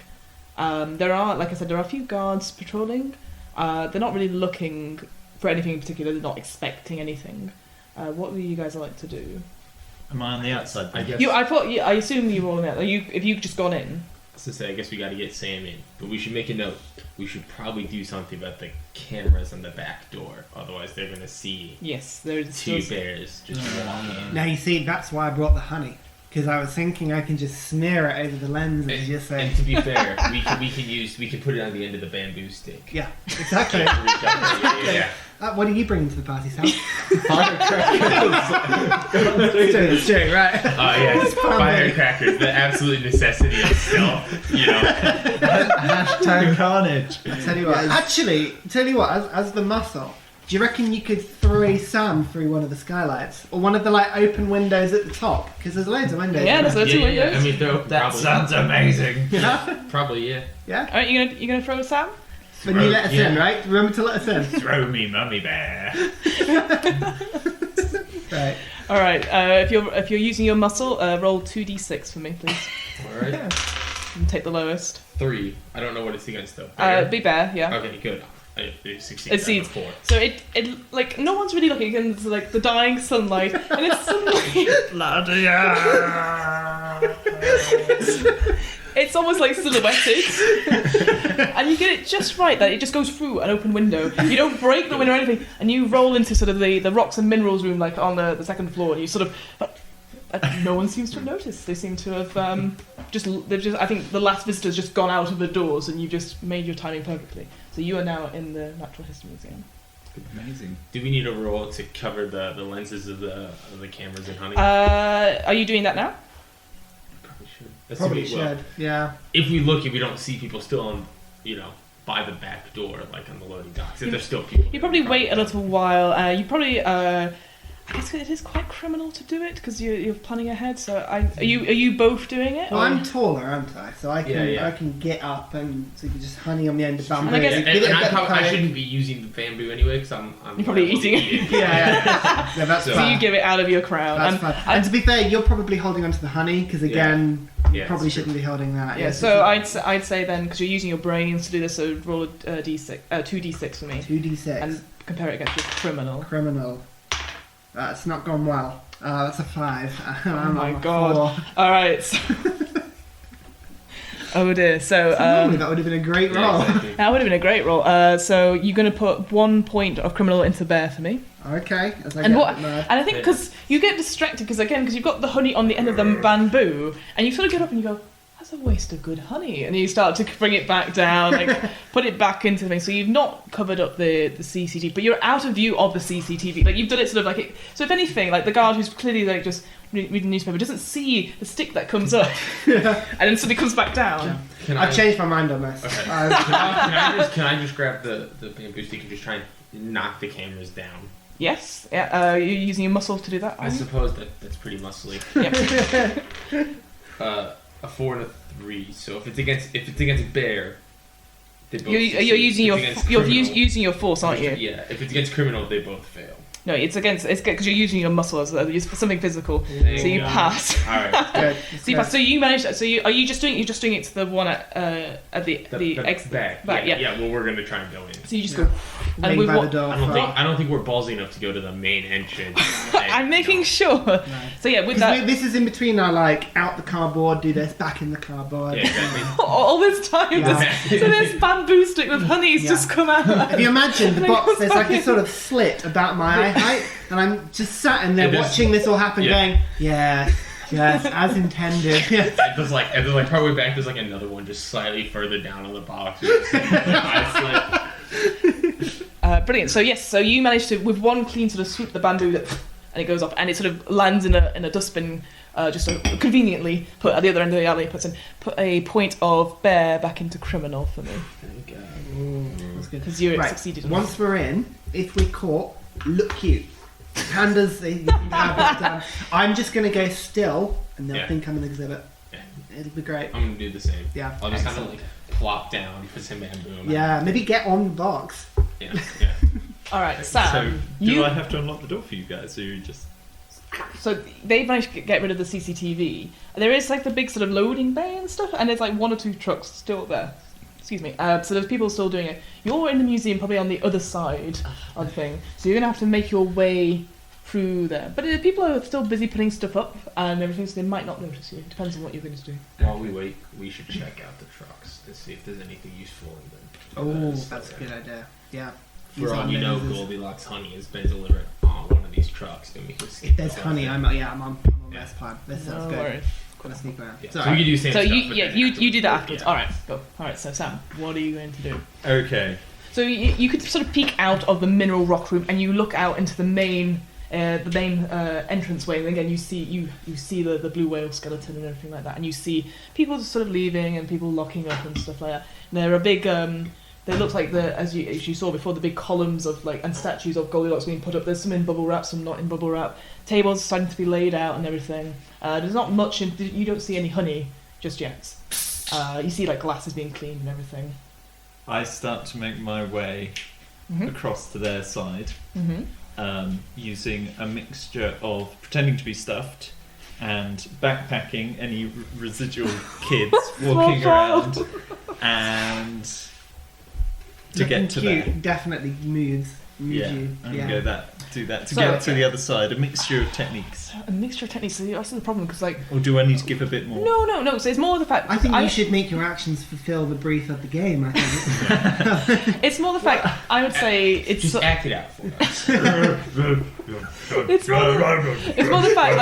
There are, like I said, there are a few guards patrolling. They're not really looking for anything in particular. They're not expecting anything. What would you guys like to do? Am I on the outside? I guess. I assume you were all in there. If you've just gone in. I guess we got to get Sam in, but we should make a note. We should probably do something about the cameras on the back door. Otherwise, they're gonna see Yes, there's two bears just walking in. Now you see, that's why I brought the honey, because I was thinking I can just smear it over the lens and just say, And to be fair, we can put it on the end of the bamboo stick. yeah, exactly. Reach up there, yeah. What are you bringing to the party, Sam? Firecrackers. It's true, right? Yes, firecrackers. The absolute necessity of stealth. Hashtag carnage. Tell you what, as the muscle, do you reckon you could throw Sam through one of the skylights or one of the like open windows at the top? Because there's loads of windows. Yeah, in there's there. two windows. I mean, probably. amazing. Yeah, Probably, yeah. yeah. All right, you gonna throw Sam? When you let us in, right? Remember to let us in. Throw me, mummy bear. Right. All right. If you're using your muscle, roll 2d6 for me, please. All right. And take the lowest. 3. I don't know what it's against though. Bear? Be bear, yeah. Okay, good. It succeeds. It succeeds. 4. So it like no one's really looking against like the dying sunlight, and it's suddenly Bloody it's almost like silhouetted, and you get it just right that it just goes through an open window. You don't break the window or anything, and you roll into sort of the rocks and minerals room like on the second floor, and you sort of. No one seems to have noticed. They seem to have I think the last visitor's just gone out of the doors, and you've just made your timing perfectly. So you are now in the Natural History Museum. Amazing. Do we need a roll to cover the lenses of the cameras in Honey? Are you doing that now? Probably should. That's Probably the way- well, should. Yeah. if we look, if we don't see people still on, by the back door, like on the loading docks, if there's still people. You probably wait a little while. You probably. I guess it is quite criminal to do it because you're planning ahead. So are you both doing it? Well, or- I'm taller, aren't I? So I can Yeah. I can get up and so you can just honey on the end of bamboo. And I guess- And, Get it a bit I higher. shouldn't be using the bamboo anyway because I'm You're probably eating it. Yeah. No, that's So So fine. you give it out of your crown. That's fine. And to be fair, you're probably holding onto the honey because again, you Yeah, probably that's true. shouldn't be holding that. Yeah, so I'd say then because you're using your brains to do this, so roll a d6, 2d6 for me, 2d6 and compare it against your criminal. criminal. That's not gone well. That's a 5. Oh my god! All right. So oh dear. So Normally that would have been a great roll. exactly. that would have been a great roll. So you're going to put 1 point of criminal into bear for me. Okay. As I And get what? a bit mad. And I think because you get distracted because you've got the honey on the end of the bamboo, and you sort of get up and you go, "That's a waste of good honey," and you start to bring it back down, like put it back into the thing. So you've not covered up the CCTV, but you're out of view of the CCTV. Like you've done it sort of like it. So if anything, like the guard who's clearly like just reading the newspaper doesn't see the stick that comes up, and then suddenly comes back down. I've changed my mind on this. Okay. Can I just grab the bamboo stick and just try and knock the cameras down? Yes. Yeah. You're using your muscles to do that. I suppose that's pretty muscly. Yep. A 4 and a 3. So if it's against a bear, they both You're using using your force, aren't you? Yeah. If it's against criminal, they both fail. No, it's because you're using your muscles. It's something physical. There So you go. pass. All right. Good. So you pass. So you managed. So are you just doing? You're just doing it to the one at the exit back. Yeah. Well, we're gonna try and go in. So you just go. And Ring with by what? the door. I don't think we're ballsy enough to go to the main entrance. I'm making sure. No. So yeah, with 'Cause that, this is in between our like out the cardboard, do this, back in the cardboard. Yeah, exactly. all this time, Yeah. this bamboo stick with honey's Yeah. just come out. If you imagine the And then box, goes there's like back a in. sort of slit about my eye height, and I'm just sat in there And there's- watching this all happen, yeah. going, yes, as intended. Yeah. And there's like partway back, there's like another one just slightly further down on the box. Brilliant. So yes, so you managed to with one clean sort of sweep the bamboo, and it goes off, and it sort of lands in a dustbin. Just so conveniently put at the other end of the alley. Put a point of bear back into criminal for me Ooh, that's good. because you Right, succeeded. once we're in, if we're caught, look cute. Pandas, they can have it done. I'm just going to go still, and they'll Yeah. think I'm an exhibit. Yeah. It'll be great. I'm gonna do the same. Yeah. I'll just kind of excellent. like plop down, put some bamboo. Yeah, maybe get on the box. Yeah. All right, So, Sam. do I have to unlock the door for you guys, or you just... So they managed to get rid of the CCTV. There is like the big sort of loading bay and stuff, and there's like 1 or 2 trucks still there. Excuse me. So there's people still doing it. You're in the museum, probably on the other side of the thing. So you're gonna have to make your way through there. But people are still busy putting stuff up and everything, so they might not notice you. It depends on what you're going to do. While we wait, we should check out the trucks to see if there's anything useful in them. Oh, that's a good idea. Yeah. For all you know, Noses. Goldilocks honey has been delivered on one of these trucks, and we can skip. If there's the honey, whole I'm thing. on Yeah. this plan. This sounds No good. worries. Gonna sneak around. Yeah. So, So we can do the same So stuff. you, but yeah, then you do that afterwards. Yeah. All right, go. All right, so Sam, what are you going to do? Okay. So you could sort of peek out of the mineral rock room, and you look out into the main entranceway, and again you see the blue whale skeleton and everything like that, and you see people just sort of leaving and people locking up and stuff like that. And there are big. They look like as you saw before, the big columns of and statues of Goldilocks being put up. There's some in bubble wrap, some not in bubble wrap. Tables starting to be laid out and everything. There's not much. You don't see any honey just yet. You see glasses being cleaned and everything. I start to make my way Mhm. across to their side, Mhm. using a mixture of pretending to be stuffed and backpacking any residual kids walking around, and to looking get to cute, there. definitely moves Yeah, you. I'm Yeah. gonna go do that to So- get to the other side. A mixture of techniques, A mixture of techniques. So that's the problem because or do I need to give a bit more? no. So it's more the fact. I think you should make your actions fulfill the brief of the game. I think. It's more the fact. I would say it's. Just act it out for us. It's more the fact.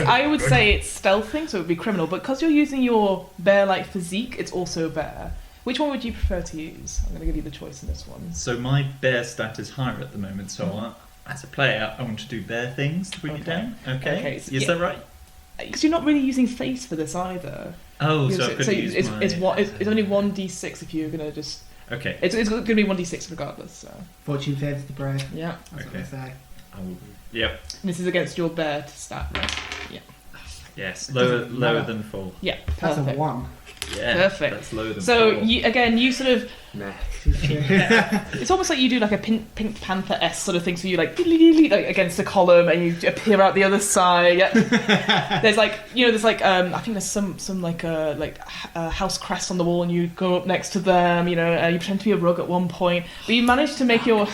I would say it's stealthing, so it would be criminal. But because you're using your bear-like physique, it's also bear. Which one would you prefer to use? I'm going to give you the choice in this one. So my bear stat is higher at the moment, so as a player, I want to do bear things to bring it Okay. down. Okay, Okay, so is yeah. that right? Because you're not really using face for this either. Oh, so I It's- could use my... it's only 1d6 if you're going to just. Okay, It's going to be 1d6 regardless. So Fortune favours the brave. yeah, That's what Okay. they say. I will... Yep. this is against your bear stat, right? Yes, It lower doesn't matter. than 4. Yeah, That's perfect. a 1. Yeah, Perfect. That's lower than So 4. you sort of. Nah. It's almost like you do a Pink Panther-esque sort of thing, so you against a column and you appear out the other side. Yep. There's I think there's some house crest on the wall, and you go up next to them. You pretend to be a rug at one point, but you manage to make your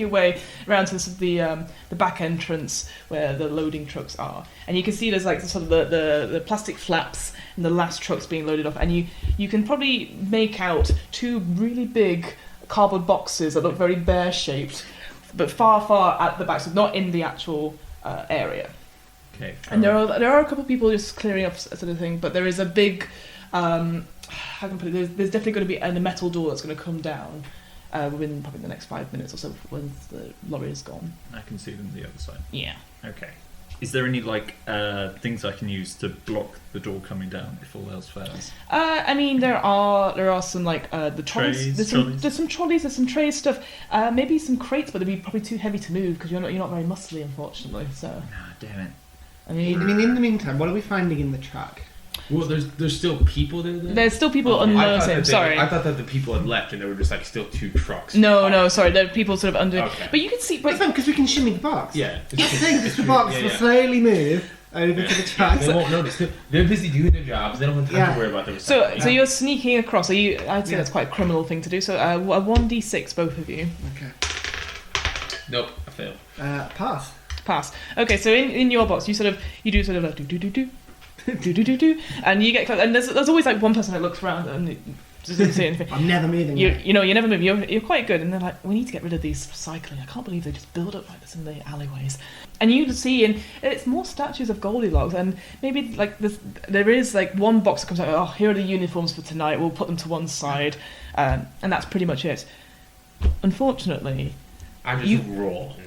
way around to the back entrance where the loading trucks are, and you can see there's sort of the plastic flaps and the last trucks being loaded off, and you can probably make out 2 really big cardboard boxes that look very bear-shaped, but far at the back, so not in the actual area. Okay. And there are a couple of people just clearing up sort of thing, but there is a big, how can I put it? There's definitely going to be a metal door that's going to come down within probably the next 5 minutes or so when the lorry is gone. I can see them the other side. Yeah. Okay. Is there any things I can use to block the door coming down if all else fails? I mean, there are some the trolleys. There's some trolleys. There's some trays stuff. Maybe some crates, but they'd be probably too heavy to move because you're not very muscly, unfortunately. So. Ah, damn it. I mean, in the meantime, what are we finding in the truck? Well, there's still people there. Then? There's still people unloading. Sorry, I thought that the people had left and there were just still 2 trucks. No, sorry. There are people sort of under. Okay. But you can see. That's fine because we can shimmy the box. Yeah. The box will slowly move over to the truck. They won't notice. They're busy doing their jobs. They don't have time to worry about their stuff. So you're sneaking across. I'd say that's quite a criminal thing to do. So a 1d6, both of you. Okay. Nope, I failed. Pass. Okay, so in your box, you do sort of like do, and you get close. And there's always like one person that looks around and doesn't see anything. I'm never moving. You're never moving. You're quite good. And they're like, we need to get rid of these recycling. I can't believe they just build up like this in the alleyways. And you can see, and it's more statues of Goldilocks. And maybe like there is like one box that comes out. Oh, here are the uniforms for tonight. We'll put them to one side, and that's pretty much it. Unfortunately. I just roll.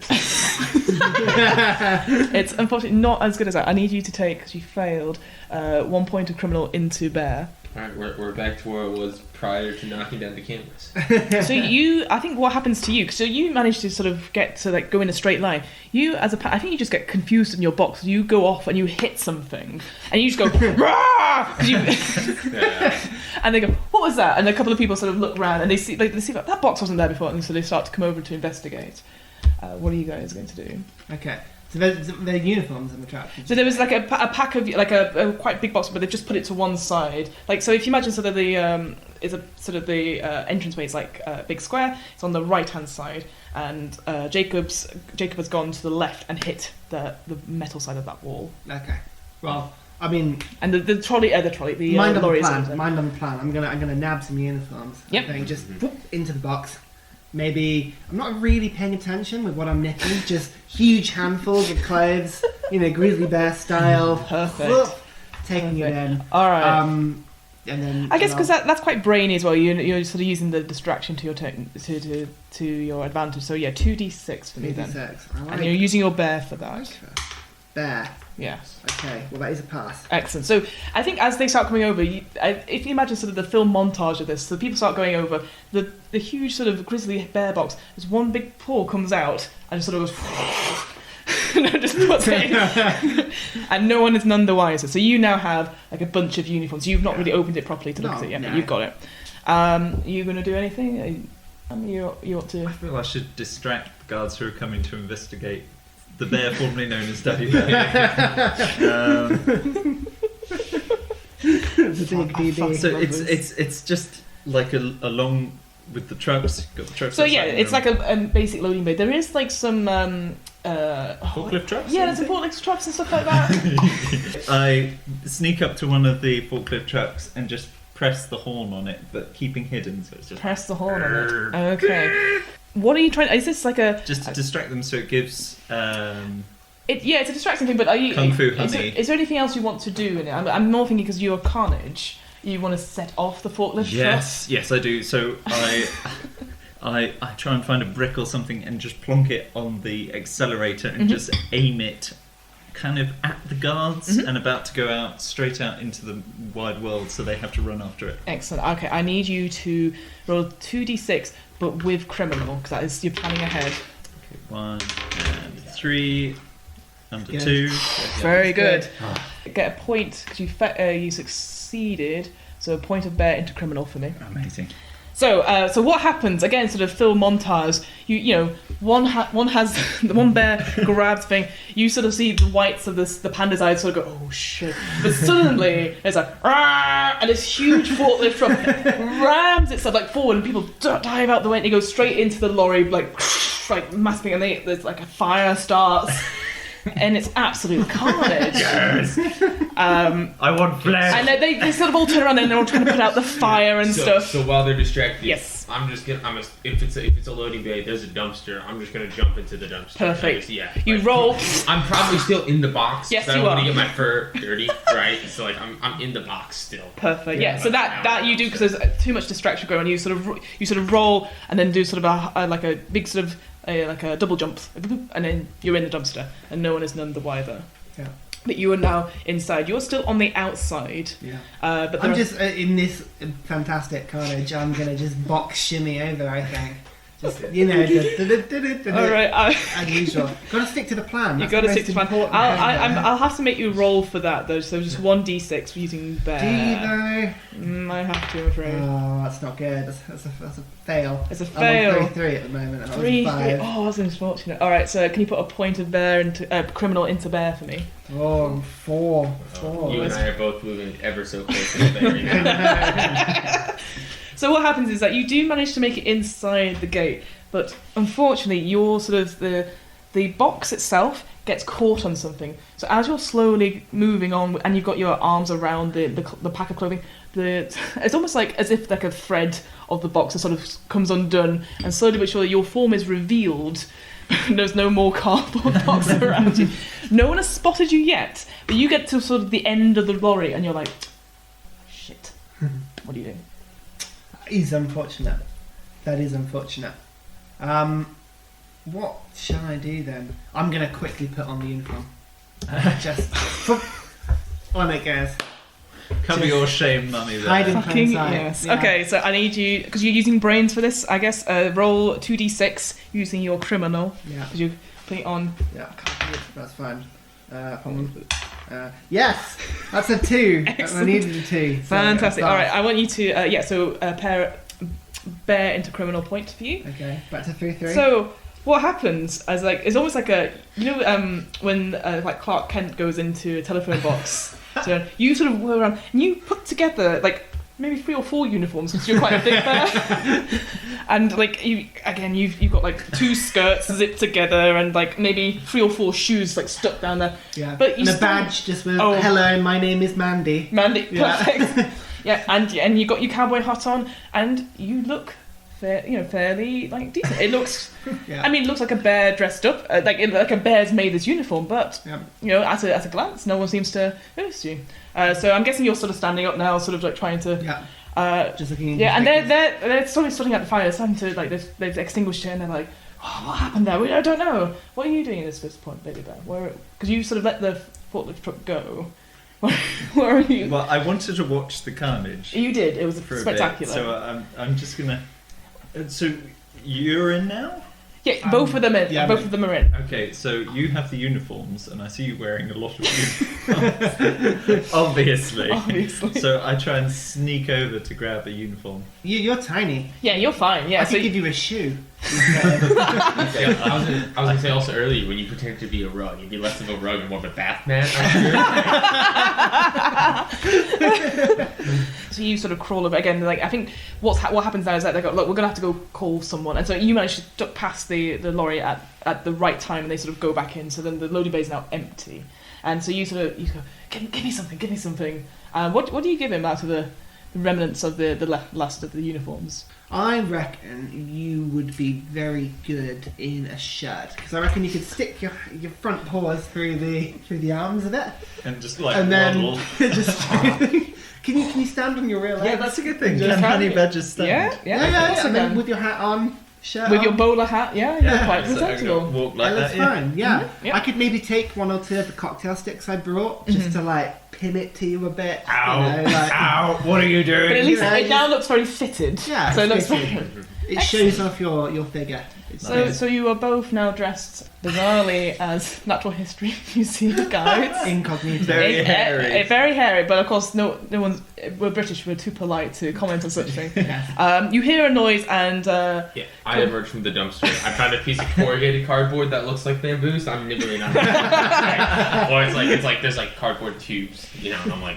It's unfortunately not as good as that. I need you to take, because you failed, 1 point of criminal into bear. Alright, we're back to where it was prior to knocking down the canvas. So I think what happens to you, so you manage to sort of get to like go in a straight line. You I think you just get confused in your box. You go off and you hit something, and you just go, rah! And they go, what was that? And a couple of people sort of look around and they see like, that box wasn't there before, and so they start to come over to investigate. What are you guys going to do? Okay. So there's uniforms in the truck. So there was like a pack of like a quite big box, but they've just put it to one side. Like so, if you imagine sort of the entranceway is like a big square. It's on the right hand side, and Jacob has gone to the left and hit the metal side of that wall. Okay. Well, I mean, and the lorry is mind on the plan. I'm gonna nab some uniforms. Yep. I think just whoop, into the box. Maybe I'm not really paying attention with what I'm nipping. Just huge handfuls of clothes, grizzly bear style. Perfect. Whoop, taking it in. All right. And then I guess because that's quite brainy as well. You're sort of using the distraction to your to your advantage. So yeah, 2d6 for me then. 2d6. And you're using your bear for that. Okay. Bear. Yes. Okay. Well, that is a pass. Excellent. So I think as they start coming over, if you imagine sort of the film montage of this, so people start going over the huge sort of grizzly bear box. There's one big paw comes out and just sort of goes, just puts it in, and no one is none the wiser. So you now have like a bunch of uniforms. You've not really opened it properly to look at it yet, but you've got it. You going to do anything? You ought to. I feel I should distract the guards who are coming to investigate. The bear formerly known as Daddy Bear. The big DB. So it's just like along with the trucks. Got the trucks. So yeah, it's like a basic loading bay. There is like some forklift trucks. Yeah, there's some forklift trucks and stuff like that. I sneak up to one of the forklift trucks and just press the horn on it, but keeping hidden. So it's just press the horn on it. Okay. What are you trying? Is this like a just to distract them so it gives? It's a distracting thing. But are you Kung Fu honey? Is there anything else you want to do in it? I'm more thinking because you're Carnage. You want to set off the forklift truck? Yes, I do. So I try and find a brick or something and just plonk it on the accelerator and just aim it kind of at the guards and about to go out straight out into the wide world, so they have to run after it. Excellent. Okay, I need you to roll 2d6, but with criminal, because that is you're planning ahead. Okay, 1 and 3 under 2. Very good. Get a point because you succeeded. So a point of bear into criminal for me. Amazing. So what happens again? Sort of film montage. One bear grabs thing. You sort of see the whites of the panda's eyes sort of go, oh shit! But suddenly there's a and this huge forklift truck rams itself like forward, and people dive out the way, and it goes straight into the lorry, like massively, and there's like a fire starts. And it's absolute carnage. Yes. I want flesh. And they sort of all turn around and they're all trying to put out the fire and stuff. So while they're distracted, yes, if it's a loading bay, there's a dumpster. I'm just gonna jump into the dumpster. Perfect. Yeah. You roll. I'm probably still in the box. Yes, I you don't want are. to get my fur dirty, right? So like I'm in the box still. Perfect. Yeah. Yeah. So that you do because there's too much distraction going on. You sort of roll and then do sort of like a big sort of like a double jump, and then you're in the dumpster, and no one is none the wiser. Yeah. But you are now inside. You're still on the outside. Yeah. But I'm just in this fantastic carnage. I'm gonna just box shimmy over. I think. Just all right. as usual. Got to stick to the plan. You That's got to the stick to most plan. important thing, I'll have to make you roll for that though. So just 1d6 for using bear. Do you though? I have to, I'm afraid. Oh, that's not good. That's a fail. It's a I'm fail. on 3 at the moment. And I was 3. 5. Oh, that's unfortunate. All right, so can you put a point of bear into criminal into bear for me? Oh, I'm 4. 4. You and I are both moving ever so close to the berry now. So what happens is that you do manage to make it inside the gate, but unfortunately, your sort of the box itself gets caught on something. So as you're slowly moving on, and you've got your arms around the pack of clothing, it's almost like as if like a thread of the box sort of comes undone, and slowly but surely your form is revealed. There's no more cardboard box around you. No one has spotted you yet, but you get to sort of the end of the lorry, and you're like, shit. What do you do? Is unfortunate. That is unfortunate. What shall I do then? I'm gonna quickly put on the uniform. Just on it goes. Cover your shame, mummy. There. Hide in Fucking plain sight. yes. Yeah. Okay, so I need you, because you're using brains for this, I guess, roll 2d6 using your criminal. Yeah. Because you put it on. Yeah. That's fine. Yes, that's a 2. I Excellent. needed a 2. So Fantastic. that's All right, I want you to, pair bear into criminal point for you. Okay, back to 3-3. So what happens is like it's almost like when like Clark Kent goes into a telephone box. So you sort of whirl around and you put together like maybe 3 or 4 uniforms because you're quite a big bear. And like you've got like 2 skirts zipped together and like maybe 3 or 4 shoes like stuck down there. Yeah. But you and a still- badge just with Oh. hello, my name is Mandy. Mandy, Yeah. perfect. Yeah, and you got your cowboy hat on, and you look fairly like decent. It looks, Yeah. I mean, it looks like a bear dressed up, like a bear's made this uniform. But Yeah. at a glance, no one seems to notice you. So I'm guessing you're sort of standing up now, sort of like trying to. Yeah. Just looking. Yeah, and they're sort of starting at the fire, starting to like they've extinguished it, and they're like, oh, what happened there? I don't know. What are you doing at this point, baby bear? Because you sort of let the forklift truck go. Where are you? Well, I wanted to watch the carnage. You did. It was For a spectacular. bit, so I'm just gonna. So you're in now? Yeah, both of them in. yeah, Both of them are in. Okay, so you have the uniforms, and I see you wearing a lot of uniforms. Obviously. Obviously. So I try and sneak over to grab a uniform. You're tiny. Yeah, you're fine. Yeah, I so could give you a shoe. Yeah, I was gonna say also earlier when you pretend to be a rug, you'd be less of a rug and more of a bath mat. so you sort of crawl over again. Like I think what happens now is that they go, look, we're gonna have to go call someone, and so you manage to duck past the lorry at the right time, and they sort of go back in. So then the loading bay is now empty, and so you go, give me something. What do you give him out of the remnants of the last of the uniforms? I reckon you would be very good in a shirt because I reckon you could stick your front paws through the arms of it, And just like and then waddle. just. Can you stand on your rear legs? Yeah, that's a good thing. Just Can honey have- badgers stand? Yeah. And then with your hat on, shirt with on. your bowler hat, you're quite So I presentable. go walk Yeah, like that's that. Yeah. fine. Yeah. Mhm, yeah. I could maybe take 1 or 2 of the cocktail sticks I brought just to like pin it to you a bit. Ow! You know, like, Ow! What are you doing? But at least Yeah, it now looks very fitted. Yeah, so it looks it's very fitted. It shows off your figure. It's So you are both now dressed bizarrely as natural history museum guides. incognito. Very hairy. Very hairy, but of course no one's. We're British. We're too polite to comment on such things. Yeah. You hear a noise and Yeah, I emerge from the dumpster. I found a piece of corrugated cardboard that looks like bamboo, so I'm nibbling on it. Right? Or it's like there's like cardboard tubes, and I'm like,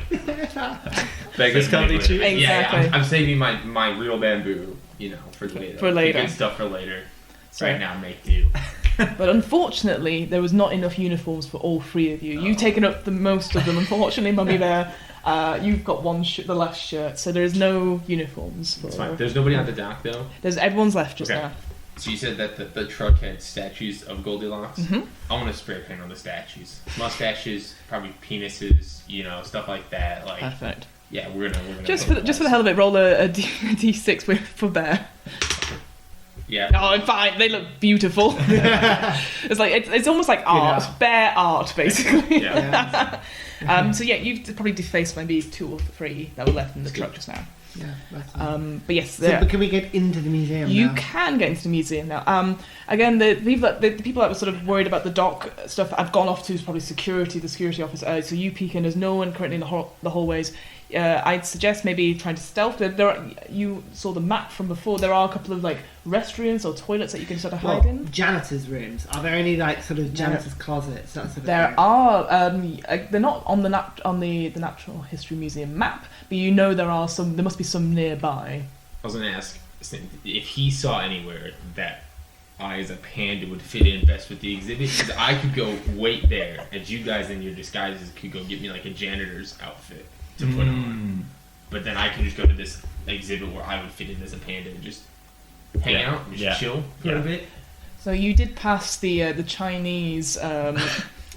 Beggars can't be choosers. Yeah, Exactly. I'm saving my real bamboo, for later. For later. The good stuff for later. So- Right now, make do. But unfortunately, there was not enough uniforms for all 3 of you. You've taken up the most of them, unfortunately, Mummy Bear. You've got the last shirt, so there is no uniforms. That's fine. There's nobody on the dock though. Everyone's left just Okay. now. So you said that the truck had statues of Goldilocks. Mhm. I want to spray paint on the statues, mustaches, probably penises, stuff like that. Like, Perfect. yeah, we're gonna Just for the hell of it, roll a D6 for Bear. Yeah. Oh, fine. They look beautiful. It's like it's almost like art, Bear art, basically. Yeah. So yeah, you've probably defaced maybe 2 or 3 that were left in the truck just now. Yeah, that's But yes, but can we get into the museum you now? can get into the museum now. Again, the people that were sort of worried about the dock stuff, I've gone off to is probably the security office. So you peek in. There's no one currently in the hallways. I'd suggest maybe trying to stealth. You saw the map from before. There are a couple of like restrooms or toilets that you can sort of hide in. Janitors' rooms. Are there any like sort of janitors' closets? That sort of There thing? are. They're not on the Natural History Museum map, but there are some. There must be some nearby. I was gonna ask if he saw anywhere that I, as a panda, would fit in best with the exhibit. Because I could go wait there, and you guys in your disguises could go get me like a janitor's outfit to put on. But then I can just go to this exhibit where I would fit in as a panda and just hang out, and just chill for a bit. So you did pass the Chinese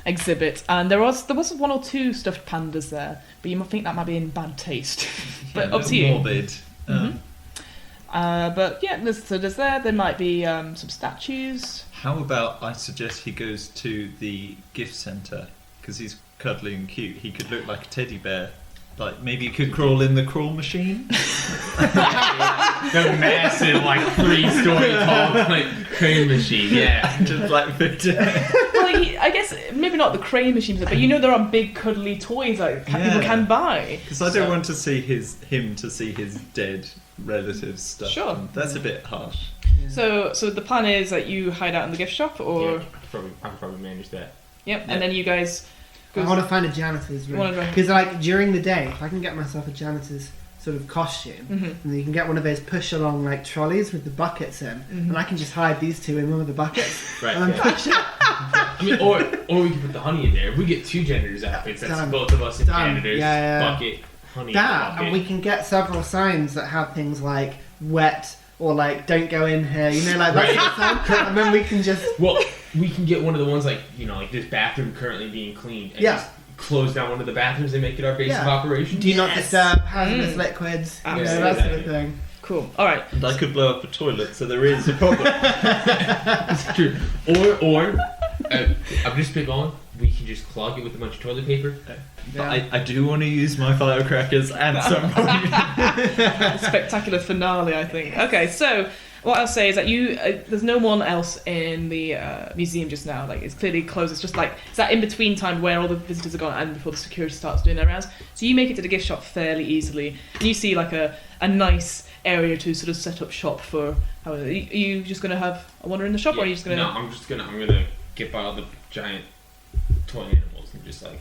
exhibit, and there was 1 or 2 stuffed pandas there, but you might think that might be in bad taste. But up to you. Morbid. But yeah, there's there might be some statues. How about I suggest he goes to the gift centre because he's cuddly and cute. He could look like a teddy bear. Like maybe he could crawl in the crawl machine. The massive, like 3-story tall, like crane machine. Yeah, just like fit in. Well, I guess maybe not the crane machines, but there are big cuddly toys that people can buy. Because I don't want to see him to see his dead relatives stuff. Sure. That's a bit harsh. So the plan is that you hide out in the gift shop, or I can probably manage that. Yep, and then you guys. I want to find a janitor's room because, like, during the day, if I can get myself a janitor's sort of costume, and you can get one of those push-along like trolleys with the buckets in, and I can just hide these 2 in one of the buckets, right? And then push it. I mean, or we can put the honey in there. If we get 2 janitors' outfits, that's both of us in janitors. Yeah. Bucket, honey. That, and we can get several signs that have things like wet or like don't go in here. Like that sort of sign. And then we can just we can get one of the ones like like this bathroom currently being cleaned. And just close down one of the bathrooms and make it our base of operations. Do not disturb hazardous liquids. That sort of thing. Cool. All right. And I could blow up a toilet, so there is a problem. It's true. Or I'm just spitballing. We can just clog it with a bunch of toilet paper. But I do want to use my firecrackers at some point. Spectacular finale, I think. Okay, so what I'll say is that there's no one else in the museum just now. Like, it's clearly closed. It's just like it's that in between time where all the visitors are gone and before the security starts doing their rounds. So you make it to the gift shop fairly easily, and you see like a nice area to sort of set up shop for. Are you just gonna have a wander in the shop, or are you just gonna? No, I'm gonna get by all the giant toy animals and just like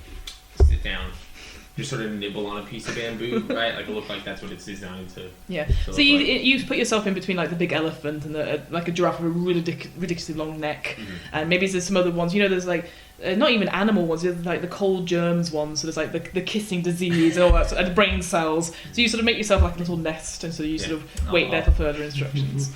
sit down, just sort of nibble on a piece of bamboo, right? Like it looks like that's what it's designed to. Yeah. So you put yourself in between like the big elephant and like a giraffe with a really ridiculously long neck, and maybe there's some other ones. There's like not even animal ones. There's like the cold germs ones. So there's like the kissing disease and all that, and brain cells. So you sort of make yourself like a little nest, and so you sort of wait there for further instructions.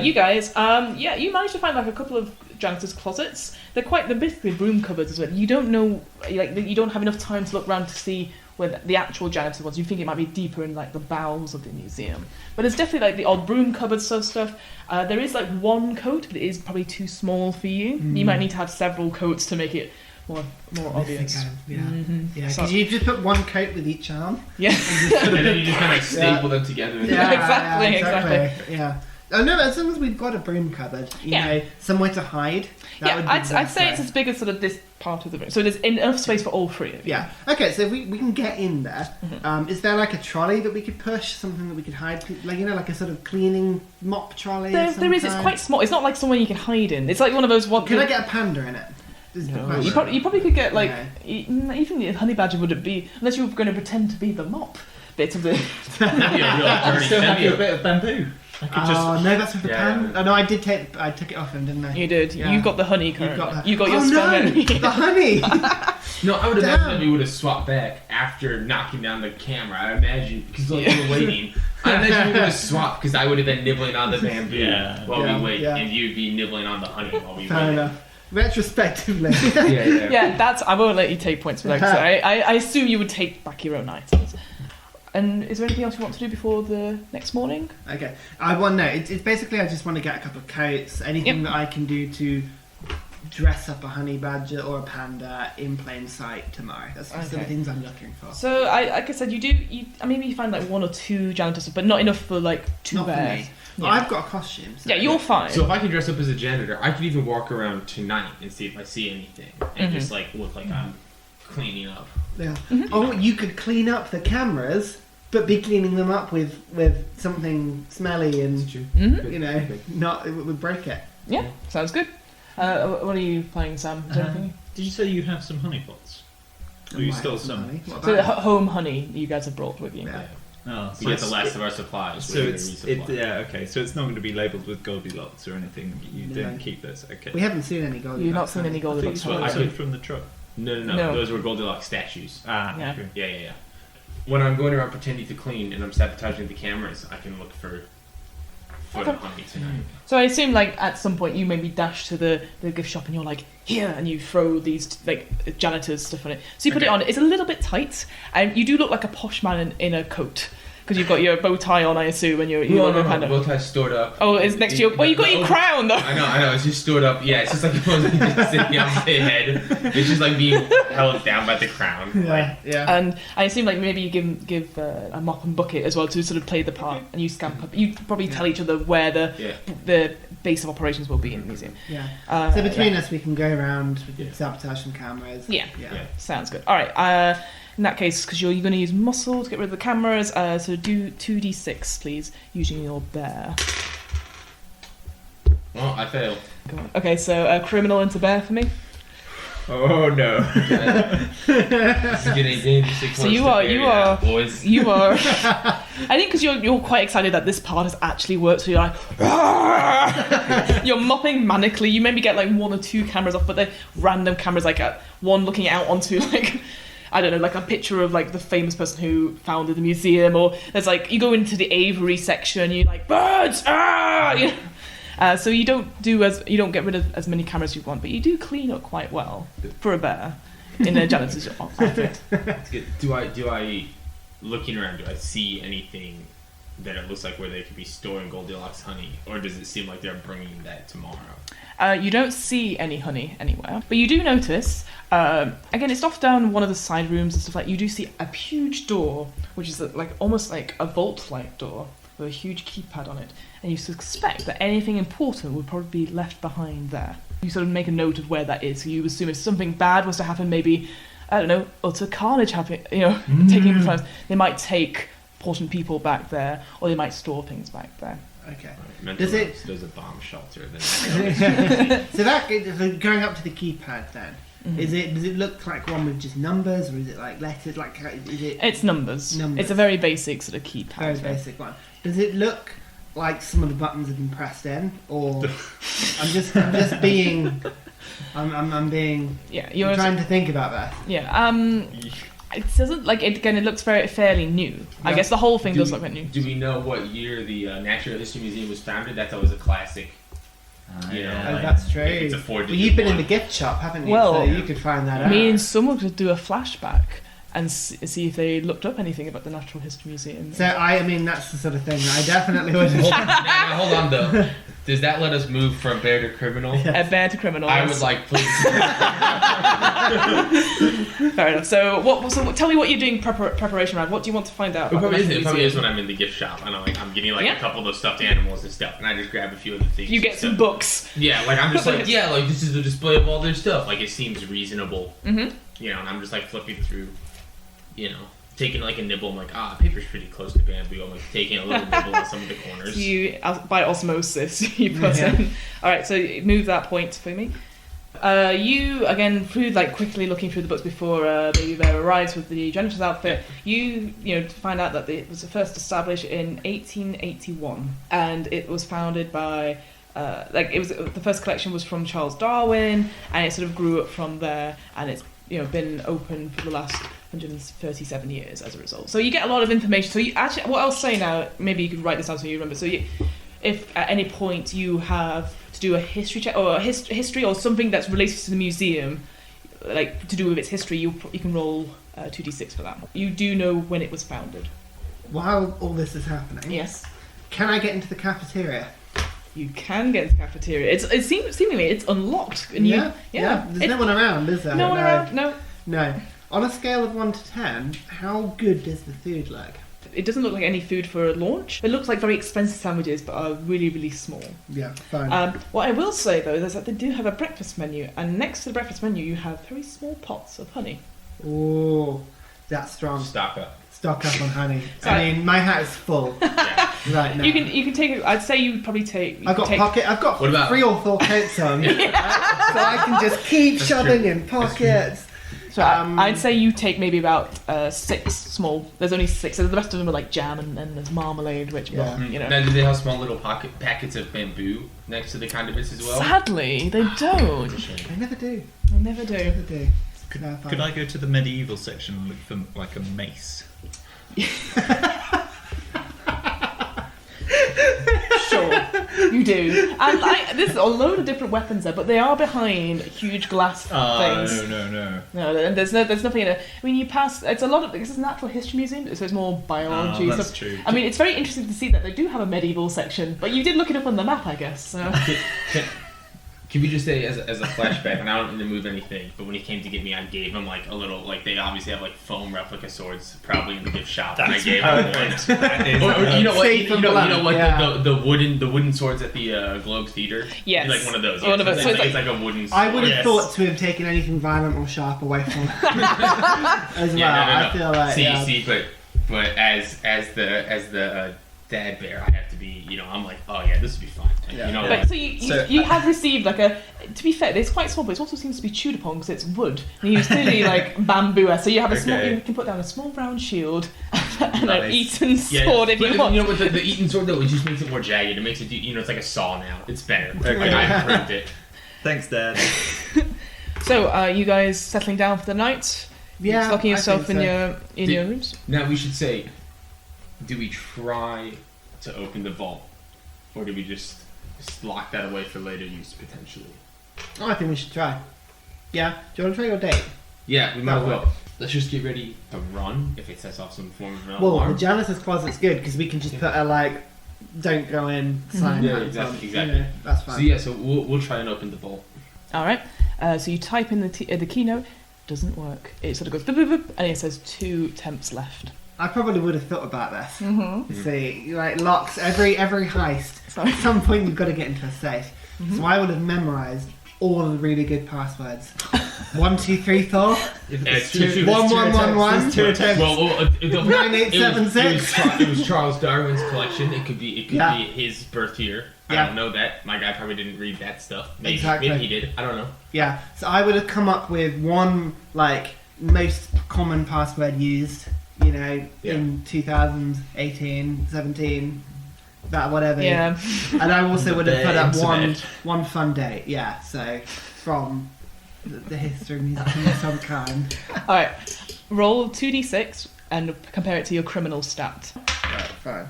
You guys, you managed to find like a couple of janitor's closets. They're basically broom cupboards as well. You don't know, you don't have enough time to look around to see where the actual janitor was. You think it might be deeper in like the bowels of the museum, but it's definitely like the odd broom cupboard stuff. There is like 1 coat, but it is probably too small for you. You might need to have several coats to make it more obvious. Because you just put 1 coat with each arm. Yeah. And then you just kind of staple them together. Exactly. Yeah. Oh no! As long as we've got a broom cupboard, you know, somewhere to hide. I'd say it's as big as sort of this part of the room, so there's enough space for all 3 of you. Yeah. Okay, so if we can get in there. Is there like a trolley that we could push? Something that we could hide, like like a sort of cleaning mop trolley. There is. It's quite small. It's not like somewhere you can hide in. It's like one of those. Can I get a panda in it? No, you probably could get like even the honey badger wouldn't be unless you were going to pretend to be the mop bit of the. Still have a bit of bamboo. I could just. Oh no, that's with the Yeah. pan. Oh no, I took it off him, didn't I? You did. Yeah. You got the honey You currently. got You got your oh, sperm. no, the honey. No, I would Damn. imagine that we would have swapped back after knocking down the camera. I imagine because like we were waiting. I imagine we would have swapped because I would have been nibbling on the bamboo while Yeah, we wait, yeah. and you'd be nibbling on the honey while we Fair wait. enough. Retrospectively. Yeah. Yeah, that's. I won't let you take points for that. 'Cause I assume you would take back your own items. And is there anything else you want to do before the next morning? Okay. It's basically I just want to get a couple of coats, anything that I can do to dress up a honey badger or a panda in plain sight tomorrow. That's just the Okay. things I'm looking for. So, like I said, maybe you find like one or two janitors, but not enough for like two Not for bears. me. Yeah. I've got a costume. So Yeah, you're fine. So if I can dress up as a janitor, I could even walk around tonight and see if I see anything, and just like look like I'm cleaning up. Yeah. Oh, you could clean up the cameras, but be cleaning them up with something smelly and not it would break it. Yeah, sounds good. What are you playing, Sam? Is there anything? Did you say you have some honey pots? Or you Might stole have some? honey. What So about home honey you guys have brought with you. Yeah. Oh, We get the last of our supplies. So we're it's gonna resupply. okay. So it's not going to be labelled with Goldilocks or anything. You No. don't keep those. Okay. We haven't seen any gold. You've not seen any I think Goldilocks it's what I honey. took from the truck. No. No. Those were Goldilocks statues. Yeah. Okay. Yeah. When I'm going around pretending to clean and I'm sabotaging the cameras, I can look for the honey tonight. So I assume like at some point you maybe dash to the gift shop and you're like, here, and you throw these like janitors stuff on it. So you put it on. It's a little bit tight, and you do look like a posh man in a coat because you've got your bow tie on, I assume, and you're No, kind the of. bow tie's stored up. Oh, it's next to your. Well, you got your crown though. I know. It's just stored up. Yeah, it's just like it wasn't just sitting on my head. It's just like being held down by the crown. Yeah. And I assume like maybe you give a mop and bucket as well to sort of play the part, and you scamp up. You probably tell each other where the base of operations will be in the museum. Yeah. So between us, we can go around with sabotage some cameras. Yeah. Yeah. Sounds good. All right. In that case, because you're going to use muscle to get rid of the cameras, so do 2d6, please, using your bear. Well, I failed. Go on. Okay, so criminal into bear for me. Oh no. This is getting dangerously close. So you to are- figuring you it are- out, boys. You are. I think because you're quite excited that this part has actually worked, so you're like, you're mopping manically. You maybe get like one or two cameras off, but they're random cameras, like one looking out onto like. I don't know, like a picture of like the famous person who founded the museum, or there's like you go into the aviary section, you're like birds, you know? So you don't get rid of as many cameras as you want, but you do clean up quite well for a bear in a janitor's outfit. That's good. Do I looking around? Do I see anything that it looks like where they could be storing Goldilocks honey, or does it seem like they're bringing that tomorrow? You don't see any honey anywhere, but you do notice. Again, it's off down one of the side rooms and stuff like. You do see a huge door, which is like almost like a vault-like door with a huge keypad on it, and you suspect that anything important would probably be left behind there. You sort of make a note of where that is. So you assume if something bad was to happen, maybe I don't know, utter carnage happening, taking place, they might take important people back there, or they might store things back there. Okay. Mental Does it- notes, there's a bomb shelter. Then So going up to the keypad then, does it look like one with just numbers, or is it like letters? Like is it It's numbers. It's a very basic sort of keypad. very basic one? Does it look like some of the buttons have been pressed in, or I'm just being I'm being Yeah, I'm you're trying to think about that. Yeah. It doesn't like it. Again, it looks fairly new. I Yeah. guess the whole thing does look very new. Do we know what year the Natural History Museum was founded? That's always a classic. You know, Oh, like, that's true. It's a 4-digit Well, you've been in one. the gift shop, haven't you? Well, so you could find that out. Me and someone could do a flashback and see if they looked up anything about the Natural History Museum. So I mean, that's the sort of thing that I definitely would. Now, hold on though. Does that let us move from bear to criminal? A bear to criminal. I would like, please. Fair enough. So tell me what you're doing preparation around. What do you want to find out? It about the probably Natural is Museum? when I'm in the gift shop. I know, like I'm getting like Yeah. a couple of those stuffed animals and stuff, and I just grab a few of the things. You get some books. Yeah, like I'm just like, yeah, like this is a display of all their stuff. Like it seems reasonable. Mm-hmm. You know, and I'm just like flipping through, taking like a nibble. I'm like, paper's pretty close to bamboo. I'm like taking a little nibble on some of the corners. You by osmosis you put Yeah. in. All right, so move that point for me. You, again, through quickly looking through the books before Baby Bear arrives with the janitor's outfit, you find out that it was first established in 1881, and it was founded by the first collection was from Charles Darwin, and it sort of grew up from there, and it's been open for the last 137 years as a result. So you get a lot of information. So you actually, what I'll say now, maybe you could write this down so you remember. So if at any point you have to do a history check or a history or something that's related to the museum, like to do with its history, you can roll 2d6 for that. You do know when it was founded. While all this is happening, Yes, can I get into the cafeteria? you can get into the cafeteria. It seems seemingly it's unlocked. And Yeah. There's no one around, is there? No one around. No. No. On a scale of 1 to 10, how good does the food look? It doesn't look like any food for a launch. It looks like very expensive sandwiches, but are really, really small. Yeah, fine. What I will say, though, is that they do have a breakfast menu, and next to the breakfast menu you have very small pots of honey. Oh, that's strong. Stock up. Stock up on honey. Sorry. I mean, my hat is full Yeah. right now. You can take it. I'd say you'd probably take. I've got What about- 3 or 4 coats on, so I can just keep shoving true. in pockets. So I'd say you take maybe about 6 small. There's only 6. So the rest of them are like jam and there's marmalade, which Yeah. Now, do they have small little packets of bamboo next to the condiments as well? Sadly, they don't. I never do. They never do. Never do. No, fine. Could I go to the medieval section and look for like a mace? Sure, you do. And there's a load of different weapons there, but they are behind huge glass things. No. No, and there's nothing in it. I mean, you pass. It's a lot of. This is a natural history museum, so it's more biology That's stuff. true. I mean, it's very interesting to see that they do have a medieval section, but you did look it up on the map, I guess. So. Can we just say, as a flashback, and I don't need to move anything, but when he came to get me, I gave him like a little, like they obviously have like foam replica swords, probably in the gift shop, and I gave him one. That is Or you know what? Safe You and know blunt, what? yeah. The wooden swords at the Globe Theatre. Yes. Like one of those. One of those. It's, So like, it's it's like a wooden sword. I would have Yes. thought to have taken anything violent or sharp away from it as well. Yeah, I feel like see, but as the dad bear, I have to be. I'm like, oh yeah, this would be fine. Yeah. You know, But like, so you So- have received like a. To be fair, it's quite small, but it also seems to be chewed upon because it's wood. And you use clearly like bamboo. So you have a small. Okay. You can put down a small round shield and an Nice. Eton sword if but you want. You know what? The Eaton sword though, it just makes it more jagged. It makes it, it's like a saw now. It's better. Okay. Like, I improved it. Thanks, Dad. So you guys settling down for the night? yeah, Locking I yourself think in so. your rooms. Now we should say, do we try to open the vault, or do we just lock that away for later use potentially? Oh, I think we should try. Yeah, do you want to try your date? Yeah, we might as That well. Let's just get ready to run if it sets off some form of an Well, alarm. the janitor's closet's good because we can just put a don't go in sign. Yeah, out exactly, front. exactly. That's fine. So yeah, so we'll try and open the vault. All right. So you type in the keynote. Doesn't work. It sort of goes boop, boop, boop, and it says 2 temps left. I probably would have thought about this. Mm-hmm. See, locks every heist. Sorry. At some point, you've got to get into a safe. Mm-hmm. So I would have memorised all of the really good passwords. 1, 2, 3, 4. It's two- 1, 1, 1, 1. There's 2 attempts. Well, 9876. It was Charles Darwin's collection. It could be Yeah. his birth year. Yeah. I don't know that. My guy probably didn't read that stuff. Maybe, Exactly. maybe he did. I don't know. Yeah, so I would have come up with one most common password used, in 2018, 17, that whatever. Yeah. And I also would have put up internet. one fun date. Yeah, so from the history museum of some kind. All right. Roll 2d6 and compare it to your criminal stat. Right, fine.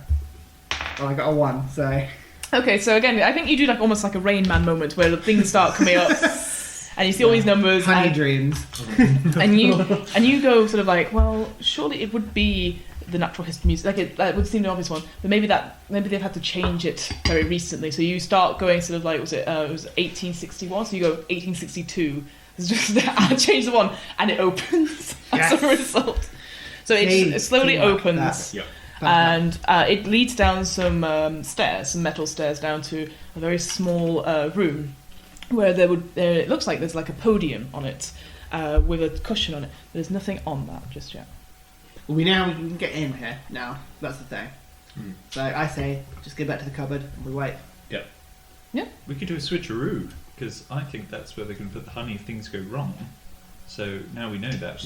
Well, I got a 1, so Okay, so again, I think you do almost like a Rain Man moment where things start coming up, and you see all these numbers, honey and, dreams. and you go sort of like, well, surely it would be the Natural History Museum. That would seem the obvious one, but maybe they've had to change it very recently. So you start going sort of like, it was 1861, so you go 1862. It's just I change the one, and it opens as a result. So it slowly opens. Yep. And it leads down some stairs, some metal stairs, down to a very small room where it looks like there's like a podium on it with a cushion on it. But there's nothing on that just yet. Well, we can get in here now. That's the thing. So I say, just go back to the cupboard and we wait. We could do a switcheroo. because I think that's where they're going to put the honey if things go wrong. So now we know that.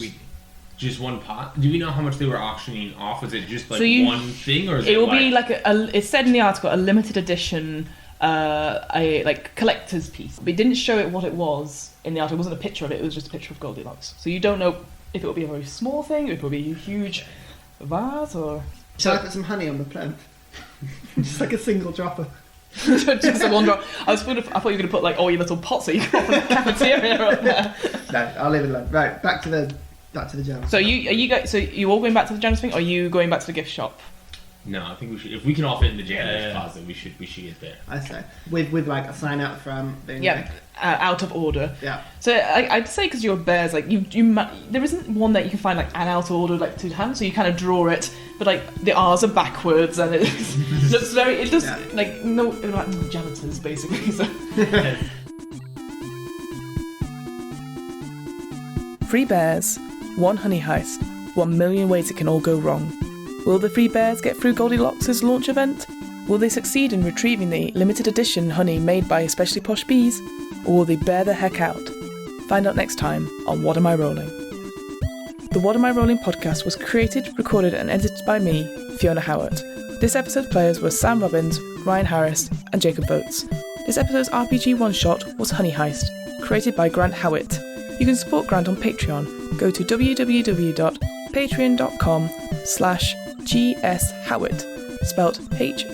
Just one pot? Do we know how much they were auctioning off? Was it just like So one thing, or is It will like... be like it said in the article, a limited edition, a like collector's piece. But it didn't show it what it was in the article. It wasn't a picture of it. It was just a picture of Goldilocks. So you don't know if it will be a very small thing, if it will be a huge vase, or Shall I put some honey on the plinth? Just like a single dropper. just a one drop. I thought you were going to put like all your little pots that you got from the cafeteria up there. No, I'll leave it alone. Right, back to the jam. So you all going back to the jams thing, or are you going back to the gift shop? No, I think we should. If we can all fit in the janitor's closet, we should get there. I say with like a sign out front. Being Yeah, like, out of order. yeah. So I'd say because you're bears, like there isn't one that you can find like an out of order like to hand, so you kind of draw it, but like the R's are backwards and it looks very. It does like like janitors basically. So. Three bears, one honey heist, 1 million ways it can all go wrong. Will the three bears get through Goldilocks' launch event? Will they succeed in retrieving the limited edition honey made by especially posh bees? Or will they bear the heck out? Find out next time on What Am I Rolling? The What Am I Rolling podcast was created, recorded and edited by me, Fiona Howat. This episode's players were Sam Robbins, Ryan Harris and Jacob Vogts. This episode's RPG one-shot was Honey Heist, created by Grant Howitt. You can support Grant on Patreon. Go to www.patreon.com/GSHowitt, spelt HOWITT.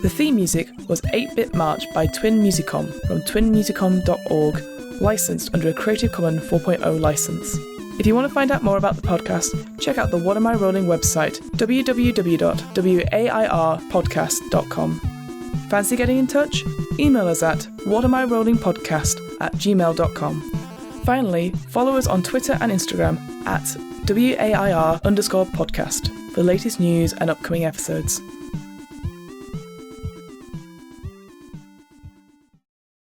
The theme music was 8-Bit March by Twin Musicom from twinmusicom.org, licensed under a Creative Commons 4.0 license. If you want to find out more about the podcast, check out the What Am I Rolling website, www.wairpodcast.com. Fancy getting in touch? Email us at whatamirollingpodcast@gmail.com. Finally, follow us on Twitter and Instagram at WAIR_podcast for the latest news and upcoming episodes.